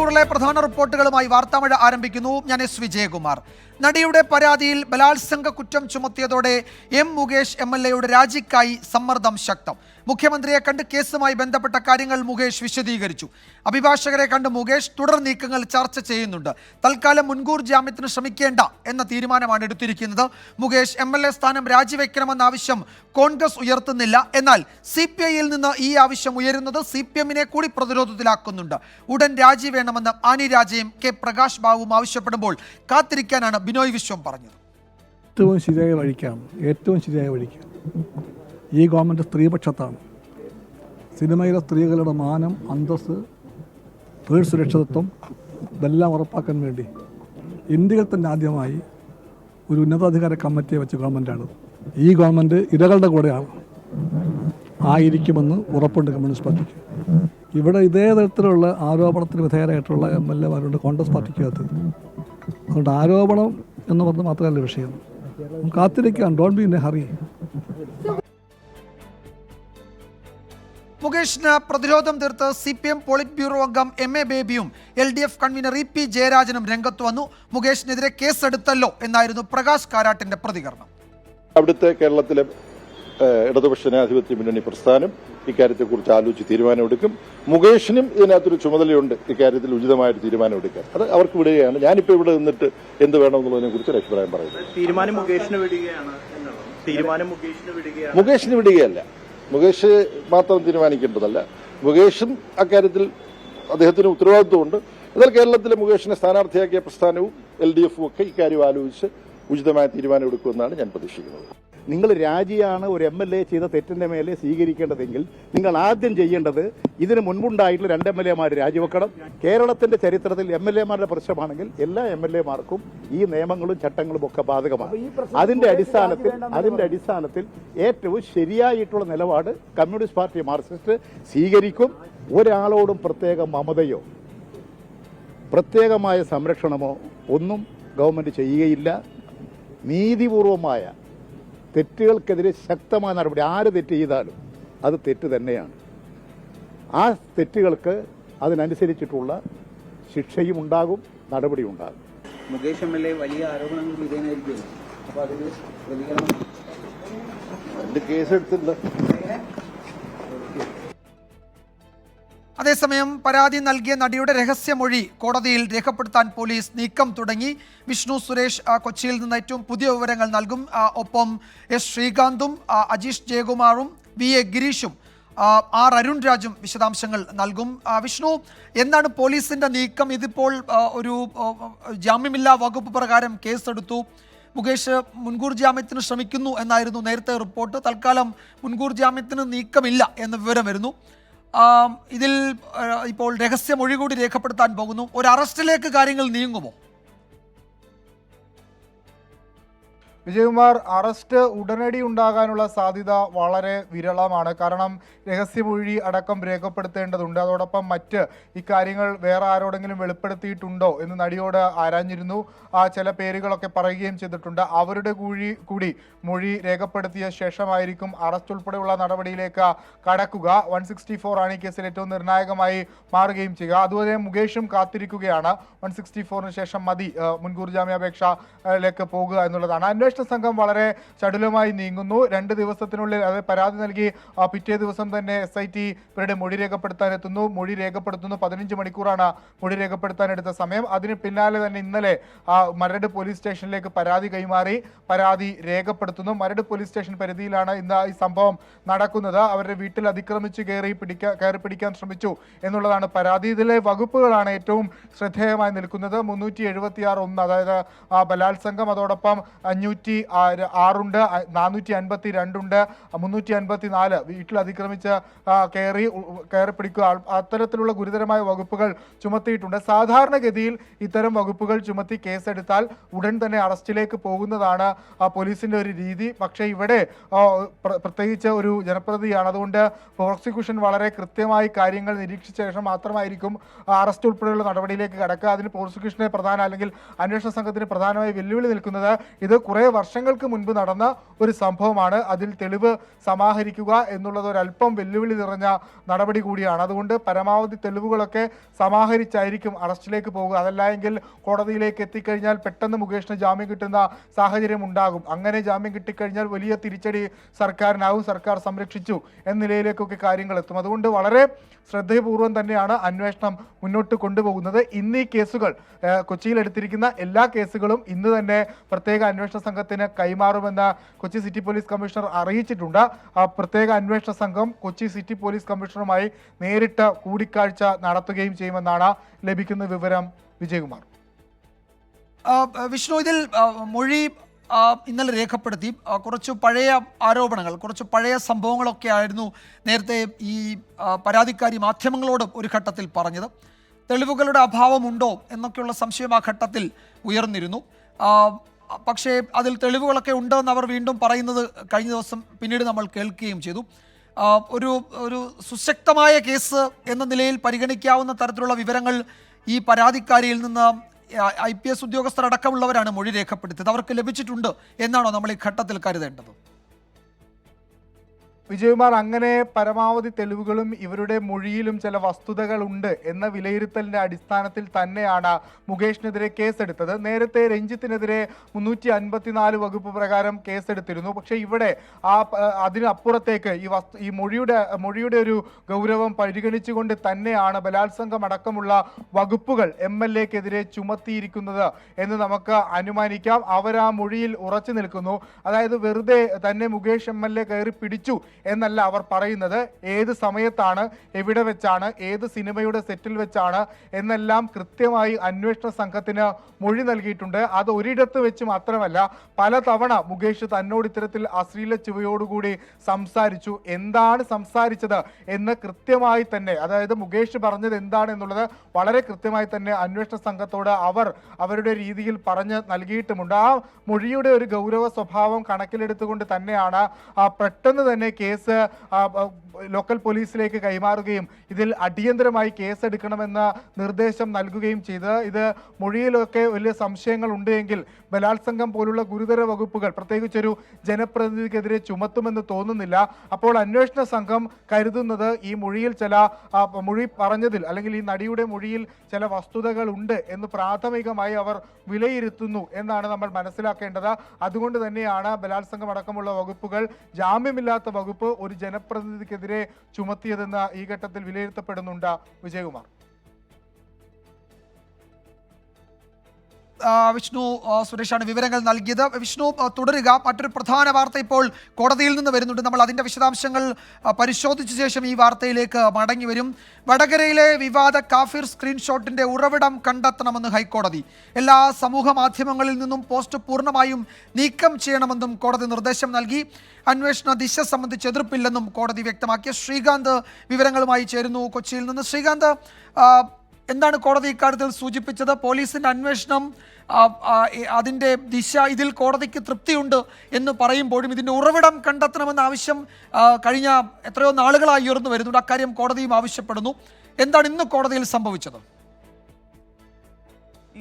മണിക്കൂറിലെ പ്രധാന റിപ്പോർട്ടുകളുമായി വാർത്താമഴ ആരംഭിക്കുന്നു. ഞാൻ എസ് വിജയകുമാർ. നടിയുടെ പരാതിയിൽ ബലാത്സംഗ കുറ്റം ചുമത്തിയതോടെ മുകേഷ് MLA രാജിക്കായി സമ്മർദ്ദം ശക്തം. മുഖ്യമന്ത്രിയെ കണ്ട് കേസുമായി ബന്ധപ്പെട്ട കാര്യങ്ങൾ മുകേഷ് വിശദീകരിച്ചു. അഭിഭാഷകരെ കണ്ട് മുകേഷ് തുടർ നീക്കങ്ങൾ ചർച്ച ചെയ്യുന്നുണ്ട്. തൽക്കാലം മുൻകൂർ ജാമ്യത്തിന് ശ്രമിക്കേണ്ട എന്ന തീരുമാനമാണ് എടുത്തിരിക്കുന്നത്. മുകേഷ് MLA സ്ഥാനം രാജിവെക്കണമെന്ന ആവശ്യം കോൺഗ്രസ് ഉയർത്തുന്നില്ല. എന്നാൽ CPI-യിൽ നിന്ന് ഈ ആവശ്യം ഉയരുന്നത് CPM-നെ കൂടി പ്രതിരോധത്തിലാക്കുന്നുണ്ട്. ഉടൻ രാജി വേണമെന്ന് ആനി രാജയും K പ്രകാശ് ബാബുവും ആവശ്യപ്പെടുമ്പോൾ കാത്തിരിക്കാനാണ് ബിനോയ് വിശ്വം പറഞ്ഞത്. ഏറ്റവും ശരിയായ വഴിക്ക് ഈ ഗവൺമെൻറ് സ്ത്രീപക്ഷത്താണ്. സിനിമയിലെ സ്ത്രീകളുടെ മാനം, അന്തസ്സ്, തൊഴിൽ സുരക്ഷിതത്വം ഇതെല്ലാം ഉറപ്പാക്കാൻ വേണ്ടി ഇന്ത്യയിൽ തന്നെ ആദ്യമായി ഒരു ഉന്നതാധികാര കമ്മിറ്റിയെ വെച്ച ഗവൺമെൻറ്റാണ്. ഈ ഗവൺമെൻറ് ഇരകളുടെ കൂടെയാണ് ആയിരിക്കുമെന്ന് ഉറപ്പുണ്ട് കമ്മ്യൂണിസ്റ്റ് പാർട്ടിക്ക്. ഇവിടെ ഇതേ തരത്തിലുള്ള ആരോപണത്തിന് വിധേയരായിട്ടുള്ള MLA-മാരുണ്ട് കോൺഗ്രസ് പാർട്ടിക്കകത്ത്. അതുകൊണ്ട് ആരോപണം എന്ന് പറഞ്ഞത് മാത്രമല്ല വിഷയം. കാത്തിരിക്കാൻ, don't be in a hurry. മുകേഷിന് പ്രതിരോധം തീർത്ത് CPM പോളിറ്റ് ബ്യൂറോ അംഗം MA ബേബിയും LDF കൺവീനർ EP ജയരാജനും രംഗത്ത് വന്നു. മുകേഷിനെതിരെ കേസെടുത്തല്ലോ എന്നായിരുന്നു പ്രകാശ് കാരാട്ടിന്റെ പ്രതികരണം. അവിടുത്തെ കേരളത്തിലെ ഇടതുപക്ഷ ജനാധിപത്യ മുന്നണി പ്രസ്ഥാനം ഇക്കാര്യത്തെക്കുറിച്ച് ആലോചിച്ച് തീരുമാനമെടുക്കും. മുകേഷിനും ഇതിനകത്തൊരു ചുമതലയുണ്ട് ഇക്കാര്യത്തിൽ ഉചിതമായിട്ട് തീരുമാനമെടുക്കാൻ. അത് അവർക്ക് വിടുകയാണ്. ഞാനിപ്പോൾ ഇവിടെ നിന്നിട്ട് എന്ത് വേണമെന്നുള്ളതിനെ കുറിച്ച് അഭിപ്രായം പറയുന്നത്. മുകേഷിന് വിടുകയല്ല, മുകേഷ് മാത്രം തീരുമാനിക്കേണ്ടതല്ല. മുകേഷും അക്കാര്യത്തിൽ അദ്ദേഹത്തിന് ഉത്തരവാദിത്വമുണ്ട്. എന്നാൽ കേരളത്തിലെ മുകേഷിനെ സ്ഥാനാർത്ഥിയാക്കിയ പ്രസ്ഥാനവും LDF-ഉം ഒക്കെ ഇക്കാര്യം ആലോചിച്ച് ഉചിതമായ തീരുമാനമെടുക്കുമെന്നാണ് ഞാൻ പ്രതീക്ഷിക്കുന്നത്. നിങ്ങൾ രാജിയാണ് ഒരു MLA ചെയ്ത തെറ്റിന്റെ മേലെ സ്വീകരിക്കേണ്ടതെങ്കിൽ നിങ്ങൾ ആദ്യം ചെയ്യേണ്ടത് ഇതിന് മുൻപുണ്ടായിട്ടുള്ള 2 MLA-മാർ രാജിവെക്കണം. കേരളത്തിന്റെ ചരിത്രത്തിൽ MLA-മാരുടെ പ്രശ്നമാണെങ്കിൽ എല്ലാ MLA-മാർക്കും ഈ നിയമങ്ങളും ചട്ടങ്ങളും ഒക്കെ ബാധകമാണ്. അതിന്റെ അടിസ്ഥാനത്തിൽ ഏറ്റവും ശരിയായിട്ടുള്ള നിലപാട് കമ്മ്യൂണിസ്റ്റ് പാർട്ടി മാർക്സിസ്റ്റ് സ്വീകരിക്കും. ഒരാളോടും പ്രത്യേക മമതയോ പ്രത്യേകമായ സംരക്ഷണമോ ഒന്നും ഗവൺമെന്റ് ചെയ്യുകയില്ല. നീതിപൂർവമായ തെറ്റുകൾക്കെതിരെ ശക്തമായ നടപടി. ആര് തെറ്റ് ചെയ്താലും അത് തെറ്റ് തന്നെയാണ്. ആ തെറ്റുകൾക്ക് അതിനനുസരിച്ചിട്ടുള്ള ശിക്ഷയും ഉണ്ടാകും, നടപടിയും ഉണ്ടാകും. മുകേഷ് MLA വലിയ ആരോപണങ്ങൾ വിധേയനായിരിക്കും. അപ്പോൾ അതിന് പ്രതികരണം കേസെടുത്തില്ല. അതേസമയം പരാതി നൽകിയ നടിയുടെ രഹസ്യമൊഴി കോടതിയിൽ രേഖപ്പെടുത്താൻ പോലീസ് നീക്കം തുടങ്ങി. വിഷ്ണു സുരേഷ് കൊച്ചിയിൽ നിന്ന് ഏറ്റവും പുതിയ വിവരങ്ങൾ നൽകും. ഒപ്പം S ശ്രീകാന്തും അജീഷ് ജയകുമാറും VA ഗിരീഷും അരുൺ രാജും വിശദാംശങ്ങൾ നൽകും. വിഷ്ണു, എന്താണ് പോലീസിന്റെ നീക്കം? ഇതിപ്പോൾ ഒരു ജാമ്യമില്ലാ വകുപ്പ് പ്രകാരം കേസെടുത്തു. മുകേഷ് മുൻകൂർ ജാമ്യത്തിന് ശ്രമിക്കുന്നു എന്നായിരുന്നു നേരത്തെ റിപ്പോർട്ട്. തൽക്കാലം മുൻകൂർ ജാമ്യത്തിന് നീക്കമില്ല എന്ന വിവരം വരുന്നു. ഇതിൽ ഇപ്പോൾ രഹസ്യമൊഴി കൂടി രേഖപ്പെടുത്താൻ പോകുന്നു. ഒരു അറസ്റ്റിലേക്ക് കാര്യങ്ങൾ നീങ്ങുമോ? വിജയകുമാർ, അറസ്റ്റ് ഉടനടി ഉണ്ടാകാനുള്ള സാധ്യത വളരെ വിരളമാണ്. കാരണം രഹസ്യമൊഴി അടക്കം രേഖപ്പെടുത്തേണ്ടതുണ്ട്. അതോടൊപ്പം മറ്റ് ഇക്കാര്യങ്ങൾ വേറെ ആരോടെങ്കിലും വെളിപ്പെടുത്തിയിട്ടുണ്ടോ എന്ന് നടിയോട് ആരാഞ്ഞിരുന്നു. ചില പേരുകളൊക്കെ പറയുകയും ചെയ്തിട്ടുണ്ട്. അവരുടെ കൂടി മൊഴി രേഖപ്പെടുത്തിയ ശേഷമായിരിക്കും അറസ്റ്റ് ഉൾപ്പെടെയുള്ള നടപടിയിലേക്ക് കടക്കുക. 164 ആണ് ഈ കേസിൽ ഏറ്റവും നിർണായകമായി മാറുകയും ചെയ്യുക. അതുപോലെ മുകേഷും കാത്തിരിക്കുകയാണ്. 164-ന് ശേഷം മതി മുൻകൂർ ജാമ്യാപേക്ഷയിലേക്ക് പോകുക എന്നുള്ളതാണ്. അന്വേഷണ സംഘം വളരെ ചടുലമായി നീങ്ങുന്നു. 2 ദിവസത്തിനുള്ളിൽ പരാതി നൽകി പിറ്റേ ദിവസം തന്നെ SIT ഇവരുടെ മൊഴി രേഖപ്പെടുത്താൻ എത്തുന്നു. മൊഴി രേഖപ്പെടുത്തുന്നു. 15 മണിക്കൂറാണ് മൊഴി രേഖപ്പെടുത്താൻ എടുത്ത സമയം. അതിന് പിന്നാലെ തന്നെ ഇന്നലെ മരട് പോലീസ് സ്റ്റേഷനിലേക്ക് പരാതി കൈമാറി പരാതി രേഖപ്പെടുത്തുന്നു. മരട് പോലീസ് സ്റ്റേഷൻ പരിധിയിലാണ് ഇന്ന് ഈ സംഭവം നടക്കുന്നത്. അവരുടെ വീട്ടിൽ അതിക്രമിച്ച് കയറി പിടിക്കാൻ ശ്രമിച്ചു എന്നുള്ളതാണ് പരാതി. ഇതിലെ വകുപ്പുകളാണ് ഏറ്റവും ശ്രദ്ധേയമായി നിൽക്കുന്നത്. 376(1) അതായത് ബലാത്സംഗം, അതോടൊപ്പം 506 ഉണ്ട്, 452 ഉണ്ട്, 354 വീട്ടിൽ അതിക്രമിച്ച് കയറി പിടിക്കുക, അത്തരത്തിലുള്ള ഗുരുതരമായ വകുപ്പുകൾ ചുമത്തിയിട്ടുണ്ട്. സാധാരണഗതിയിൽ ഇത്തരം വകുപ്പുകൾ ചുമത്തി കേസെടുത്താൽ ഉടൻ തന്നെ അറസ്റ്റിലേക്ക് പോകുന്നതാണ് പോലീസിന്റെ ഒരു രീതി. പക്ഷേ ഇവിടെ പ്രത്യേകിച്ച് ഒരു ജനപ്രതിയാണ്. അതുകൊണ്ട് പ്രോസിക്യൂഷൻ വളരെ കൃത്യമായി കാര്യങ്ങൾ നിരീക്ഷിച്ച ശേഷം മാത്രമായിരിക്കും അറസ്റ്റ് ഉൾപ്പെടെയുള്ള നടപടിയിലേക്ക് കടക്കുക. അതിന് പ്രോസിക്യൂഷനെ അല്ലെങ്കിൽ അന്വേഷണ സംഘത്തിന് പ്രധാനമായി വെല്ലുവിളി നിൽക്കുന്നത് ഇത് കുറേ വർഷങ്ങൾക്ക് മുൻപ് നടന്ന ഒരു സംഭവമാണ്. അതിൽ തെളിവ് സമാഹരിക്കുക എന്നുള്ളത് ഒരല്പം വെല്ലുവിളി നിറഞ്ഞ നടപടി കൂടിയാണ്. അതുകൊണ്ട് പരമാവധി തെളിവുകളൊക്കെ സമാഹരിച്ചായിരിക്കും അറസ്റ്റിലേക്ക് പോകുക. അതല്ല എങ്കിൽ കോടതിയിലേക്ക് എത്തിക്കഴിഞ്ഞാൽ പെട്ടെന്ന് മുകേഷിന് ജാമ്യം കിട്ടുന്ന സാഹചര്യം ഉണ്ടാകും. അങ്ങനെ ജാമ്യം കിട്ടിക്കഴിഞ്ഞാൽ വലിയ തിരിച്ചടി സർക്കാരിനാവും. സർക്കാർ സംരക്ഷിച്ചു എന്ന നിലയിലേക്കൊക്കെ കാര്യങ്ങൾ എത്തും. അതുകൊണ്ട് വളരെ ശ്രദ്ധപൂർവ്വം തന്നെയാണ് അന്വേഷണം മുന്നോട്ട് കൊണ്ടുപോകുന്നത്. ഇന്ന് ഈ കേസുകൾ കൊച്ചിയിൽ എടുത്തിരിക്കുന്ന എല്ലാ കേസുകളും ഇന്ന് തന്നെ പ്രത്യേക അന്വേഷണ സംഘത്തിന് കൈമാറുമെന്ന് കൊച്ചി സിറ്റി പോലീസ് കമ്മീഷണർ അറിയിച്ചിട്ടുണ്ട്. പ്രത്യേക അന്വേഷണ സംഘം കൊച്ചി സിറ്റി പോലീസ് കമ്മീഷണറുമായി നേരിട്ട് കൂടിക്കാഴ്ച നടത്തുകയും ചെയ്യുമെന്നാണ് ലഭിക്കുന്ന വിവരം. വിജയകുമാർ. വിഷ്ണു, ഇതിൽ മൊഴി ഇന്നലെ രേഖപ്പെടുത്തി. കുറച്ച് പഴയ ആരോപണങ്ങൾ, കുറച്ച് പഴയ സംഭവങ്ങളൊക്കെ ആയിരുന്നു നേരത്തെ ഈ പരാതിക്കാരി മാധ്യമങ്ങളോട് ഒരു ഘട്ടത്തിൽ പറഞ്ഞത്. തെളിവുകളുടെ അഭാവമുണ്ടോ എന്നൊക്കെയുള്ള സംശയം ആ ഘട്ടത്തിൽ ഉയർന്നിരുന്നു. പക്ഷേ അതിൽ തെളിവുകളൊക്കെ ഉണ്ടെന്ന് അവർ വീണ്ടും പറയുന്നത് കഴിഞ്ഞ ദിവസം പിന്നീട് നമ്മൾ കേൾക്കുകയും ചെയ്തു. ഒരു സുശക്തമായ കേസ് എന്ന നിലയിൽ പരിഗണിക്കാവുന്ന തരത്തിലുള്ള വിവരങ്ങൾ ഈ പരാതിക്കാരിയിൽ നിന്ന് IPS ഉദ്യോഗസ്ഥർ അടക്കമുള്ളവരാണ് മൊഴി രേഖപ്പെടുത്തിയത്. അവർക്ക് ലഭിച്ചിട്ടുണ്ട് എന്നാണോ നമ്മൾ ഈ ഘട്ടത്തിൽ കരുതേണ്ടത്? വിജയകുമാർ, അങ്ങനെ പരമാവധി തെളിവുകളും ഇവരുടെ മൊഴിയിലും ചില വസ്തുതകളുണ്ട് എന്ന വിലയിരുത്തലിന്റെ അടിസ്ഥാനത്തിൽ തന്നെയാണ് മുകേഷിനെതിരെ കേസെടുത്തത്. നേരത്തെ രഞ്ജിത്തിനെതിരെ 354 വകുപ്പ് പ്രകാരം കേസെടുത്തിരുന്നു. പക്ഷേ ഇവിടെ അതിനപ്പുറത്തേക്ക് ഈ മൊഴിയുടെ ഒരു ഗൗരവം പരിഗണിച്ചുകൊണ്ട് തന്നെയാണ് ബലാത്സംഗം അടക്കമുള്ള വകുപ്പുകൾ MLA-ക്കെതിരെ ചുമത്തിയിരിക്കുന്നത് എന്ന് നമുക്ക് അനുമാനിക്കാം. അവർ ആ മൊഴിയിൽ ഉറച്ചു നിൽക്കുന്നു. അതായത് വെറുതെ തന്നെ മുകേഷ് MLA കയറി പിടിച്ചു എന്നല്ല അവർ പറയുന്നത്. ഏത് സമയത്താണ്, എവിടെ വെച്ചാണ്, ഏത് സിനിമയുടെ സെറ്റിൽ വെച്ചാണ് എന്നെല്ലാം കൃത്യമായി അന്വേഷണ സംഘത്തിന് മൊഴി നൽകിയിട്ടുണ്ട്. അത് ഒരിടത്ത് വെച്ച് മാത്രമല്ല, പലതവണ മുകേഷ് തന്നോട് ഇത്തരത്തിൽ അശ്ലീല ചുവയോടുകൂടി സംസാരിച്ചു. എന്താണ് സംസാരിച്ചത് എന്ന് കൃത്യമായി തന്നെ, അതായത് മുകേഷ് പറഞ്ഞത് എന്താണ് എന്നുള്ളത് വളരെ കൃത്യമായി തന്നെ അന്വേഷണ സംഘത്തോട് അവരുടെ രീതിയിൽ പറഞ്ഞ് നൽകിയിട്ടുമുണ്ട്. ആ മൊഴിയുടെ ഒരു ഗൗരവ സ്വഭാവം കണക്കിലെടുത്തുകൊണ്ട് തന്നെയാണ് പെട്ടെന്ന് തന്നെ കേസ് ലോക്കൽ പോലീസിലേക്ക് കൈമാറുകയും ഇതിൽ അടിയന്തരമായി കേസെടുക്കണമെന്ന നിർദ്ദേശം നൽകുകയും ചെയ്ത്. ഇത് മൊഴിയിലൊക്കെ വലിയ സംശയങ്ങൾ ഉണ്ടെങ്കിൽ ബലാത്സംഗം പോലുള്ള ഗുരുതര വകുപ്പുകൾ പ്രത്യേകിച്ചൊരു ജനപ്രതിനിധിക്കെതിരെ ചുമത്തുമെന്ന് തോന്നുന്നില്ല. അപ്പോൾ അന്വേഷണ സംഘം കരുതുന്നത് ഈ മൊഴിയിൽ മൊഴി പറഞ്ഞതിൽ അല്ലെങ്കിൽ ഈ നടിയുടെ മൊഴിയിൽ ചില വസ്തുതകൾ ഉണ്ട് എന്ന് പ്രാഥമികമായി അവർ വിലയിരുത്തുന്നു എന്നാണ് നമ്മൾ മനസ്സിലാക്കേണ്ടത്. അതുകൊണ്ട് തന്നെയാണ് ബലാത്സംഗം അടക്കമുള്ള വകുപ്പുകൾ, ജാമ്യമില്ലാത്ത വകുപ്പ് ഒരു ജനപ്രതിനിധിക്കെതിരെ ചുമത്തിയതെന്ന് ഈ ഘട്ടത്തിൽ വിലയിരുത്തപ്പെടുന്നുണ്ട്. വിജയകുമാർ. വിഷ്ണു സുരേഷാണ് വിവരങ്ങൾ നൽകിയത്. വിഷ്ണു, തുടരുക. മറ്റൊരു പ്രധാന വാർത്ത ഇപ്പോൾ കോടതിയിൽ നിന്ന് വരുന്നുണ്ട്. നമ്മൾ അതിൻ്റെ വിശദാംശങ്ങൾ പരിശോധിച്ച ശേഷം ഈ വാർത്തയിലേക്ക് മടങ്ങി വരും. വടകരയിലെ വിവാദ കാഫിർ സ്ക്രീൻഷോട്ടിൻ്റെ ഉറവിടം കണ്ടെത്തണമെന്ന് ഹൈക്കോടതി. എല്ലാ സമൂഹ മാധ്യമങ്ങളിൽ നിന്നും പോസ്റ്റ് പൂർണ്ണമായും നീക്കം ചെയ്യണമെന്നും കോടതി നിർദ്ദേശം നൽകി. അന്വേഷണ ദിശ സംബന്ധിച്ച് എതിർപ്പില്ലെന്നും കോടതി വ്യക്തമാക്കി. ശ്രീകാന്ത് വിവരങ്ങളുമായി ചേരുന്നു കൊച്ചിയിൽ നിന്ന്. ശ്രീകാന്ത്, എന്താണ് കോടതി ഇക്കാര്യത്തിൽ സൂചിപ്പിച്ചത്? പോലീസിൻ്റെ അന്വേഷണം, അതിൻ്റെ ദിശ, ഇതിൽ കോടതിക്ക് തൃപ്തിയുണ്ട് എന്ന് പറയുമ്പോഴും ഇതിൻ്റെ ഉറവിടം കണ്ടെത്തണമെന്ന ആവശ്യം കഴിഞ്ഞ എത്രയോ നാളുകളായി ഉയർന്നു വരുന്നുണ്ട്. അക്കാര്യം കോടതിയും ആവശ്യപ്പെടുന്നു. എന്താണ് ഇന്ന് കോടതിയിൽ സംഭവിച്ചത്?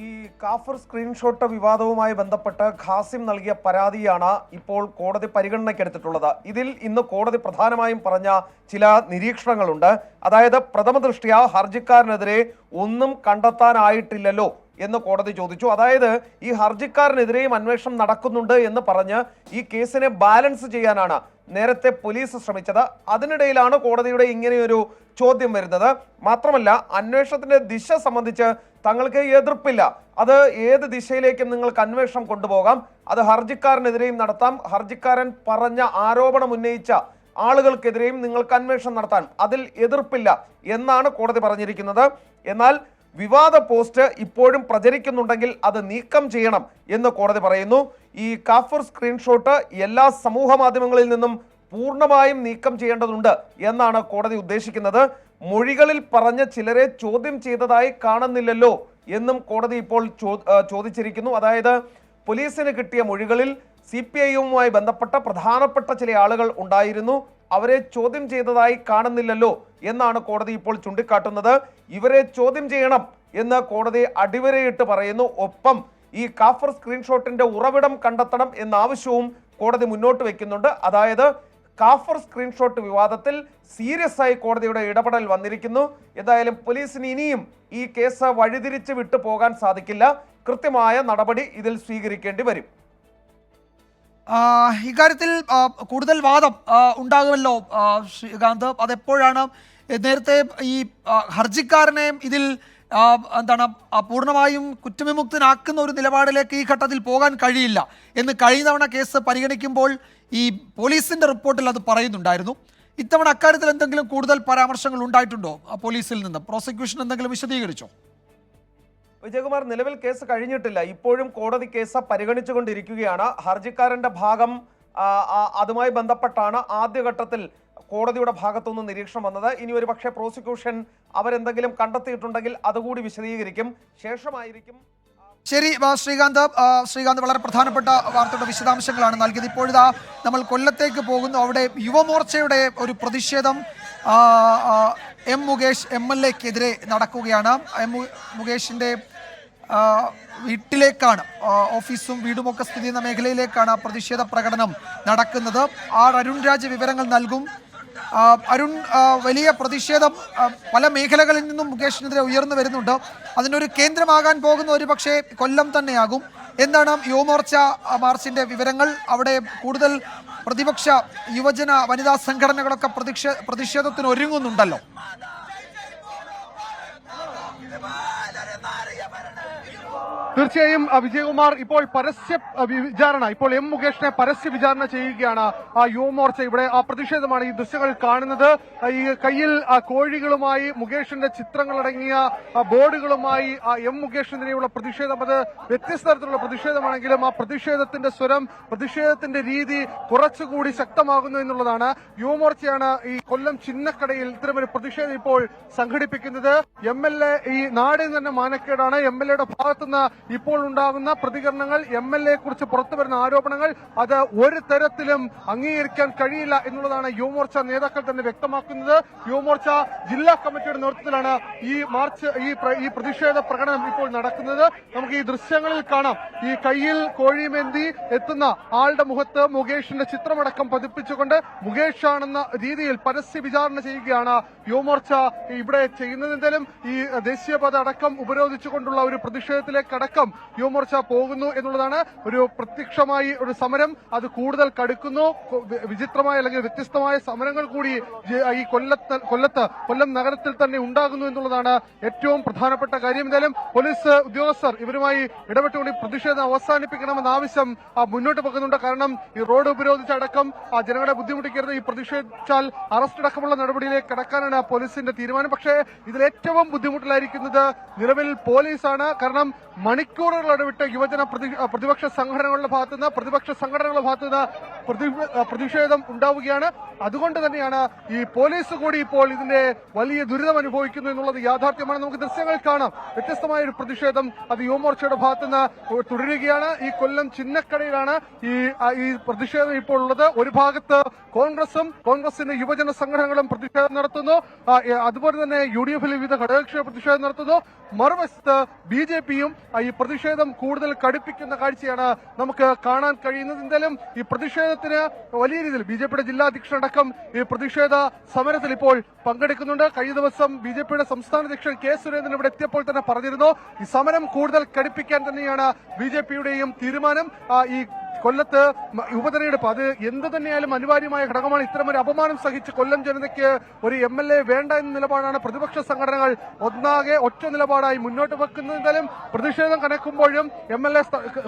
ഈ കാഫർ സ്ക്രീൻഷോട്ട് വിവാദവുമായി ബന്ധപ്പെട്ട് ഖാസിം നൽകിയ പരാതിയാണ് ഇപ്പോൾ കോടതി പരിഗണനയ്ക്കെടുത്തിട്ടുള്ളത്. ഇതിൽ ഇന്ന് കോടതി പ്രധാനമായും പറഞ്ഞ ചില നിരീക്ഷണങ്ങളുണ്ട്. അതായത് പ്രഥമ ദൃഷ്ട്യാ ഹർജിക്കാരനെതിരെ ഒന്നും കണ്ടെത്താനായിട്ടില്ലല്ലോ എന്ന് കോടതി ചോദിച്ചു. അതായത് ഈ ഹർജിക്കാരനെതിരെയും അന്വേഷണം നടക്കുന്നുണ്ട് എന്ന് പറഞ്ഞ് ഈ കേസിനെ ബാലൻസ് ചെയ്യാനാണ് നേരത്തെ പോലീസ് ശ്രമിച്ചത്. അതിനിടയിലാണ് കോടതിയുടെ ഇങ്ങനെയൊരു ചോദ്യം വരുന്നത്. മാത്രമല്ല, അന്വേഷണത്തിന്റെ ദിശ സംബന്ധിച്ച് തങ്ങൾക്ക് എതിർപ്പില്ല. അത് ഏത് ദിശയിലേക്കും നിങ്ങൾക്ക് അന്വേഷണം കൊണ്ടുപോകാം. അത് ഹർജിക്കാരനെതിരെയും നടത്താം. ഹർജിക്കാരൻ പറഞ്ഞ ആരോപണം ഉന്നയിച്ച ആളുകൾക്കെതിരെയും നിങ്ങൾക്ക് അന്വേഷണം നടത്താൻ അതിൽ എതിർപ്പില്ല എന്നാണ് കോടതി പറഞ്ഞിരിക്കുന്നത്. എന്നാൽ വിവാദ പോസ്റ്റ് ഇപ്പോഴും പ്രചരിക്കുന്നുണ്ടെങ്കിൽ അത് നീക്കം ചെയ്യണം എന്ന് കോടതി പറയുന്നു. ഈ കാഫർ സ്ക്രീൻഷോട്ട് എല്ലാ സമൂഹ മാധ്യമങ്ങളിൽ നിന്നും പൂർണ്ണമായും നീക്കം ചെയ്യേണ്ടതുണ്ട് എന്നാണ് കോടതി ഉദ്ദേശിക്കുന്നത്. മൊഴികളിൽ പറഞ്ഞ ചിലരെ ചോദ്യം ചെയ്തതായി കാണുന്നില്ലല്ലോ എന്നും കോടതി ഇപ്പോൾ ചോദിച്ചിരിക്കുന്നു. അതായത് പോലീസിന് കിട്ടിയ മൊഴികളിൽ CPI-യുമായി ബന്ധപ്പെട്ട പ്രധാനപ്പെട്ട ചില ആളുകൾ ഉണ്ടായിരുന്നു. അവരെ ചോദ്യം ചെയ്തതായി കാണുന്നില്ലല്ലോ എന്നാണ് കോടതി ഇപ്പോൾ ചൂണ്ടിക്കാട്ടുന്നത്. ഇവരെ ചോദ്യം ചെയ്യണം എന്ന് കോടതി അടിവരയിട്ട് പറയുന്നു. ഒപ്പം ഈ കാഫർ സ്ക്രീൻഷോട്ടിന്റെ ഉറവിടം കണ്ടെത്തണം എന്ന ആവശ്യവും കോടതി മുന്നോട്ട് വെക്കുന്നുണ്ട്. അതായത് കാഫർ സ്ക്രീൻഷോട്ട് വിവാദത്തിൽ സീരിയസ് ആയി കോടതിയുടെ ഇടപെടൽ വന്നിരിക്കുന്നു. എന്തായാലും പോലീസിന് ഇനിയും ഈ കേസ് വഴിതിരിച്ച് വിട്ടു പോകാൻ സാധിക്കില്ല. കൃത്യമായ നടപടി ഇതിൽ സ്വീകരിക്കേണ്ടി വരും. ഇക്കാര്യത്തിൽ കൂടുതൽ വാദം ഉണ്ടാകുമല്ലോ ശ്രീകാന്ത്. അതെപ്പോഴാണ്? നേരത്തെ ഈ ഹർജിക്കാരനെ ഇതിൽ എന്താണ് പൂർണ്ണമായും കുറ്റവിമുക്തനാക്കുന്ന ഒരു നിലപാടിലേക്ക് ഈ ഘട്ടത്തിൽ പോകാൻ കഴിയില്ല എന്ന് കഴിഞ്ഞ തവണ കേസ് പരിഗണിക്കുമ്പോൾ ഈ പോലീസിന്റെ റിപ്പോർട്ടിൽ അത് പറയുന്നുണ്ടായിരുന്നു. ഇത്തവണ അക്കാര്യത്തിൽ എന്തെങ്കിലും കൂടുതൽ പരാമർശങ്ങൾ ഉണ്ടായിട്ടുണ്ടോ പോലീസിൽ നിന്ന്? പ്രോസിക്യൂഷൻ എന്തെങ്കിലും വിശദീകരിച്ചോ? വിജയകുമാർ, നിലവിൽ കേസ് കഴിഞ്ഞിട്ടില്ല. ഇപ്പോഴും കോടതി കേസ് പരിഗണിച്ചുകൊണ്ടിരിക്കുകയാണ്. ഹർജിക്കാരന്റെ ഭാഗം അതുമായി ബന്ധപ്പെട്ടാണ് ആദ്യഘട്ടത്തിൽ കോടതിയുടെ ഭാഗത്തുനിന്ന് നിരീക്ഷണം വന്നത്. ഇനി ഒരു പക്ഷേ പ്രോസിക്യൂഷൻ അവരെന്തെങ്കിലും കണ്ടെത്തിയിട്ടുണ്ടെങ്കിൽ അതുകൂടി വിശദീകരിക്കും. ശേഷമായിരിക്കും. ശരി ശ്രീകാന്ത് വളരെ പ്രധാനപ്പെട്ട വാർത്തയുടെ വിശദാംശങ്ങളാണ് നൽകിയത്. ഇപ്പോഴിതാ നമ്മൾ കൊല്ലത്തേക്ക് പോകുന്നു. അവിടെ യുവമോർച്ചയുടെ ഒരു പ്രതിഷേധം എം മുകേഷ് MLA-ക്കെതിരെ നടക്കുകയാണ്. മുകേഷിൻ്റെ വീട്ടിലേക്കാണ്, ഓഫീസും വീടുമൊക്കെ സ്ഥിതി ചെയ്യുന്ന മേഖലയിലേക്കാണ് പ്രതിഷേധ പ്രകടനം നടക്കുന്നത്. അരുൺ രാജ് വിവരങ്ങൾ നൽകും. അരുൺ, വലിയ പ്രതിഷേധം പല മേഖലകളിൽ നിന്നും മുകേഷിനെതിരെ ഉയർന്നു വരുന്നുണ്ട്. അതിനൊരു കേന്ദ്രമാകാൻ പോകുന്ന ഒരു പക്ഷേ കൊല്ലം തന്നെയാകും. എന്താണ് യുവമോർച്ച മാർച്ചിന്റെ വിവരങ്ങൾ? അവിടെ കൂടുതൽ പ്രതിപക്ഷ യുവജന വനിതാ സംഘടനകളൊക്കെ പ്രതിഷേധത്തിന് ഒരുങ്ങുന്നുണ്ടല്ലോ. തീർച്ചയായും വിജയകുമാർ, ഇപ്പോൾ പരസ്യ വിചാരണ, ഇപ്പോൾ എം മുകേഷിനെ പരസ്യ വിചാരണ ചെയ്യുകയാണ് യുവമോർച്ച. ഇവിടെ ആ പ്രതിഷേധമാണ് ഈ ദൃശ്യങ്ങൾ കാണുന്നത്. ഈ കയ്യിൽ കോഴികളുമായി മുകേഷിന്റെ ചിത്രങ്ങളടങ്ങിയ ബോർഡുകളുമായി എം മുകേഷിനെതിരെയുള്ള പ്രതിഷേധം, അത് വ്യത്യസ്ത തരത്തിലുള്ള പ്രതിഷേധമാണെങ്കിലും ആ പ്രതിഷേധത്തിന്റെ സ്വരം, പ്രതിഷേധത്തിന്റെ രീതി കുറച്ചുകൂടി ശക്തമാകുന്നു എന്നുള്ളതാണ്. യുവമോർച്ചയാണ് ഈ കൊല്ലം ചിന്നക്കടയിൽ ഇത്തരമൊരു പ്രതിഷേധം ഇപ്പോൾ സംഘടിപ്പിക്കുന്നത്. MLA, ഈ നാടിന് തന്നെ മാനക്കേടാണ്. MLA-യുടെ ഭാഗത്തുനിന്ന് ഇപ്പോൾ ഉണ്ടാകുന്ന പ്രതികരണങ്ങൾ, MLA-യെ കുറിച്ച് പുറത്തുവരുന്ന ആരോപണങ്ങൾ, അത് ഒരു തരത്തിലും അംഗീകരിക്കാൻ കഴിയില്ല എന്നുള്ളതാണ് യുവമോർച്ച നേതാക്കൾ തന്നെ വ്യക്തമാക്കുന്നത്. യുവമോർച്ച ജില്ലാ കമ്മിറ്റിയുടെ നേതൃത്വത്തിലാണ് ഈ മാർച്ച്, ഈ പ്രതിഷേധ പ്രകടനം ഇപ്പോൾ നടക്കുന്നത്. നമുക്ക് ഈ ദൃശ്യങ്ങളിൽ കാണാം. ഈ കയ്യിൽ കോഴിമേന്തി എത്തുന്ന ആളുടെ മുഖത്ത് മുകേഷിന്റെ ചിത്രമടക്കം പതിപ്പിച്ചുകൊണ്ട് മുകേഷാണെന്ന രീതിയിൽ പരസ്യ വിചാരണ ചെയ്യുകയാണ് യുവമോർച്ച ഇവിടെ ചെയ്യുന്നത്. എന്തായാലും ഈ ദേശീയപാത അടക്കം ഉപരോധിച്ചുകൊണ്ടുള്ള ഒരു പ്രതിഷേധത്തിലേക്കടക്കം യുവമോർച്ച പോകുന്നു എന്നുള്ളതാണ്. ഒരു പ്രത്യക്ഷമായി ഒരു സമരം അത് കൂടുതൽ കടുക്കുന്നു. വിചിത്രമായ അല്ലെങ്കിൽ വ്യത്യസ്തമായ സമരങ്ങൾ കൂടി ഈ കൊല്ലം നഗരത്തിൽ തന്നെ ഉണ്ടാകുന്നു എന്നുള്ളതാണ് ഏറ്റവും പ്രധാനപ്പെട്ട കാര്യം. എന്തായാലും പോലീസ് ഉദ്യോഗസ്ഥർ ഇവരുമായി ഇടപെട്ടുകൊണ്ട് പ്രതിഷേധം അവസാനിപ്പിക്കണമെന്ന ആവശ്യം മുന്നോട്ട് പോകുന്നുണ്ട്. കാരണം ഈ റോഡ് ഉപരോധിച്ചടക്കം ജനങ്ങളെ ബുദ്ധിമുട്ടിക്കരുത്, ഈ പ്രതിഷേധിച്ചാൽ അറസ്റ്റ് അടക്കമുള്ള നടപടിയിലേക്ക് കടക്കാനാണ് പോലീസിന്റെ തീരുമാനം. പക്ഷേ ഇതിൽ ഏറ്റവും ബുദ്ധിമുട്ടിലായിരിക്കുന്നത് നിലവിൽ പോലീസാണ്. കാരണം മണിക്കൂറുകൾ ഇടവിട്ട് യുവജന പ്രതിപക്ഷ സംഘടനകളുടെ ഭാഗത്തുനിന്ന് പ്രതിഷേധം ഉണ്ടാവുകയാണ്. അതുകൊണ്ട് തന്നെയാണ് ഈ പോലീസ് കൂടി ഇപ്പോൾ ഇതിന്റെ വലിയ ദുരിതം അനുഭവിക്കുന്നു എന്നുള്ളത് യാഥാർത്ഥ്യമാണ്. നമുക്ക് ദൃശ്യങ്ങൾ കാണാം. വ്യത്യസ്തമായ ഒരു പ്രതിഷേധം അത് യുവമോർച്ചയുടെ ഭാഗത്തുനിന്ന് തുടരുകയാണ്. ഈ കൊല്ലം ചിന്നക്കടയിലാണ് ഈ പ്രതിഷേധം ഇപ്പോൾ ഉള്ളത്. ഒരു ഭാഗത്ത് കോൺഗ്രസിന്റെ യുവജന സംഘടനകളും പ്രതിഷേധം നടത്തുന്നു. അതുപോലെ തന്നെ UDF-ലെ വിവിധ ഘടകകക്ഷികൾ പ്രതിഷേധം നടത്തുന്നു. മറുവശത്ത് BJP-യും ഈ പ്രതിഷേധം കൂടുതൽ കടുപ്പിക്കുന്ന കാഴ്ചയാണ് നമുക്ക് കാണാൻ കഴിയുന്നത്. എന്തായാലും ഈ പ്രതിഷേധത്തിന് വലിയ രീതിയിൽ BJP-യുടെ ജില്ലാ അധ്യക്ഷനടക്കം ഈ പ്രതിഷേധ സമരത്തിൽ ഇപ്പോൾ പങ്കെടുക്കുന്നുണ്ട്. കഴിഞ്ഞ ദിവസം BJP-യുടെ സംസ്ഥാന അധ്യക്ഷൻ K. സുരേന്ദ്രൻ ഇവിടെ എത്തിയപ്പോൾ തന്നെ പറഞ്ഞിരുന്നു, ഈ സമരം കൂടുതൽ കടുപ്പിക്കാൻ തന്നെയാണ് BJP-യുടെയും തീരുമാനം. ഈ കൊല്ലത്ത് ഉപതെരഞ്ഞെടുപ്പ് അത് എന്ത് തന്നെയായാലും അനിവാര്യമായ ഘടകമാണ്. ഇത്തരമൊരു അപമാനം സഹിച്ച് കൊല്ലം ജനതയ്ക്ക് ഒരു MLA വേണ്ട എന്ന നിലപാടാണ് പ്രതിപക്ഷ സംഘടനകൾ ഒന്നാകെ ഒറ്റ നിലപാടായി മുന്നോട്ട് വെക്കുന്നത്. എന്തായാലും പ്രതിഷേധം കനക്കുമ്പോഴും MLA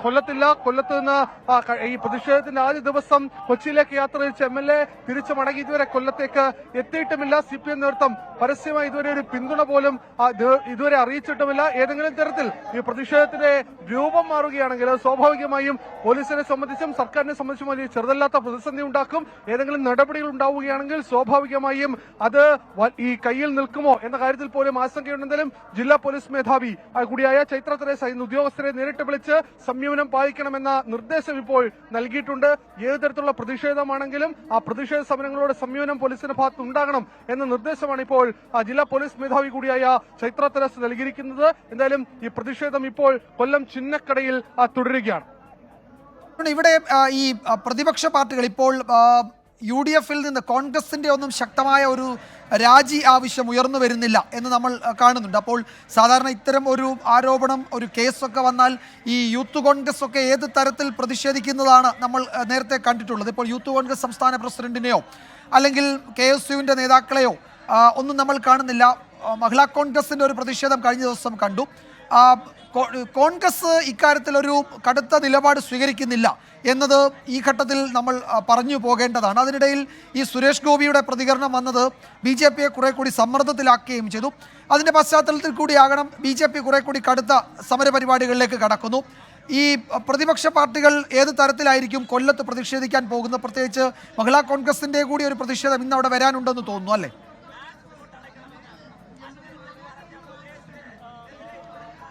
കൊല്ലത്തില്ല. കൊല്ലത്ത് നിന്ന് ഈ പ്രതിഷേധത്തിന്റെ ആദ്യ ദിവസം കൊച്ചിയിലേക്ക് യാത്ര തിരിച്ച് MLA തിരിച്ചു മടങ്ങി ഇതുവരെ കൊല്ലത്തേക്ക് എത്തിയിട്ടുമില്ല. CPM നേതൃത്വം പരസ്യമായി ഇതുവരെ ഒരു പിന്തുണ പോലും ഇതുവരെ അറിയിച്ചിട്ടുമില്ല. ഏതെങ്കിലും തരത്തിൽ ഈ പ്രതിഷേധത്തിന്റെ രൂപം മാറുകയാണെങ്കിൽ സ്വാഭാവികമായും പോലീസിനെ സംബന്ധിച്ചും സർക്കാരിനെ സംബന്ധിച്ചും വലിയ ചെറുതല്ലാത്ത പ്രതിസന്ധി ഉണ്ടാക്കും. ഏതെങ്കിലും നടപടികൾ ഉണ്ടാവുകയാണെങ്കിൽ സ്വാഭാവികമായും അത് ഈ കയ്യിൽ നിൽക്കുമോ എന്ന കാര്യത്തിൽ പോലും ആശങ്കയുണ്ടെങ്കിലും ജില്ലാ പോലീസ് മേധാവി കൂടിയായ ചൈത്ര തെരേസ ഇന്ന് ഉദ്യോഗസ്ഥരെ നേരിട്ട് വിളിച്ച് സംയമനം പാലിക്കണമെന്ന നിർദ്ദേശം ഇപ്പോൾ നൽകിയിട്ടുണ്ട്. ഏത് തരത്തിലുള്ള പ്രതിഷേധമാണെങ്കിലും ആ പ്രതിഷേധ സമരങ്ങളോട് സംയമനം പോലീസിന്റെ ഭാഗത്ത് ഉണ്ടാകണം എന്ന നിർദ്ദേശമാണ് ഇപ്പോൾ ജില്ലാ പോലീസ് മേധാവി കൂടിയായ ചൈത്ര തെരേസ നൽകിയിരിക്കുന്നത്. എന്തായാലും ഈ പ്രതിഷേധം ഇപ്പോൾ കൊല്ലം ചിന്നക്കടയിൽ തുടരുകയാണ്. ഇവിടെ ഈ പ്രതിപക്ഷ പാർട്ടികൾ ഇപ്പോൾ UDF-ൽ നിന്ന് കോൺഗ്രസിന്റെ ഒന്നും ശക്തമായ ഒരു രാജി ആവശ്യം ഉയർന്നു വരുന്നില്ല എന്ന് നമ്മൾ കാണുന്നുണ്ട്. അപ്പോൾ സാധാരണ ഇത്തരം ഒരു ആരോപണം, ഒരു കേസൊക്കെ വന്നാൽ ഈ യൂത്ത് കോൺഗ്രസ് ഒക്കെ ഏത് തരത്തിൽ പ്രതിഷേധിക്കുന്നതാണ് നമ്മൾ നേരത്തെ കണ്ടിട്ടുള്ളത്. ഇപ്പോൾ യൂത്ത് കോൺഗ്രസ് സംസ്ഥാന പ്രസിഡന്റിനെയോ അല്ലെങ്കിൽ KSUവിൻ്റെ നേതാക്കളെയോ ഒന്നും നമ്മൾ കാണുന്നില്ല. മഹിളാ കോൺഗ്രസിൻ്റെ ഒരു പ്രതിഷേധം കഴിഞ്ഞ ദിവസം കണ്ടു. കോൺഗ്രസ് ഇക്കാര്യത്തിൽ ഒരു കടുത്ത നിലപാട് സ്വീകരിക്കുന്നില്ല എന്നത് ഈ ഘട്ടത്തിൽ നമ്മൾ പറഞ്ഞു പോകേണ്ടതാണ്. അതിനിടയിൽ ഈ സുരേഷ് ഗോപിയുടെ പ്രതികരണം വന്നത് BJPയെ കുറെ കൂടി സമ്മർദ്ദത്തിലാക്കുകയും ചെയ്തു. അതിൻ്റെ പശ്ചാത്തലത്തിൽ കൂടിയാകണം BJP കുറെ കൂടി കടുത്ത സമരപരിപാടികളിലേക്ക് കടക്കുന്നു. ഈ പ്രതിപക്ഷ പാർട്ടികൾ ഏത് തരത്തിലായിരിക്കും കൊല്ലത്ത് പ്രതിഷേധിക്കാൻ പോകുന്നത്? പ്രത്യേകിച്ച് മഹിളാ കോൺഗ്രസിൻ്റെ കൂടി ഒരു പ്രതിഷേധം ഇന്ന് അവിടെ വരാനുണ്ടെന്ന് തോന്നുന്നു, അല്ലേ?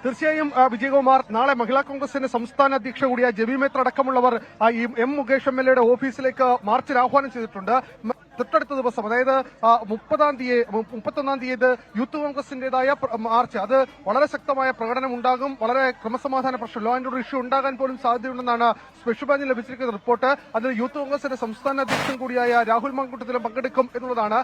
തീർച്ചയായും വിജയകുമാർ, നാളെ മഹിളാ കോൺഗ്രസിന്റെ സംസ്ഥാന അധ്യക്ഷ കൂടിയ ജെബി മേത്ര അടക്കമുള്ളവർ ഈ M മുകേഷ് MLA ഓഫീസിലേക്ക് മാർച്ചിൽ ആഹ്വാനം ചെയ്തിട്ടുണ്ട്. തൊട്ടടുത്ത ദിവസം, അതായത് 31 തീയതി യൂത്ത് കോൺഗ്രസിന്റേതായ മാർച്ച്, അത് വളരെ ശക്തമായ പ്രകടനം ഉണ്ടാകും. വളരെ ക്രമസമാധാന പ്രശ്നം, ലോ ആൻഡ് ഓർഡർ ഇഷ്യൂ ഉണ്ടാകാൻ പോലും സാധ്യതയുണ്ടെന്നാണ് സ്പെഷ്യൽ ബ്രാഞ്ചിൽ ലഭിച്ചിരിക്കുന്ന റിപ്പോർട്ട്. അതിൽ യൂത്ത് കോൺഗ്രസിന്റെ സംസ്ഥാന അധ്യക്ഷൻ കൂടിയായ രാഹുൽ മാങ്കൂട്ടത്തിലും പങ്കെടുക്കും എന്നുള്ളതാണ്.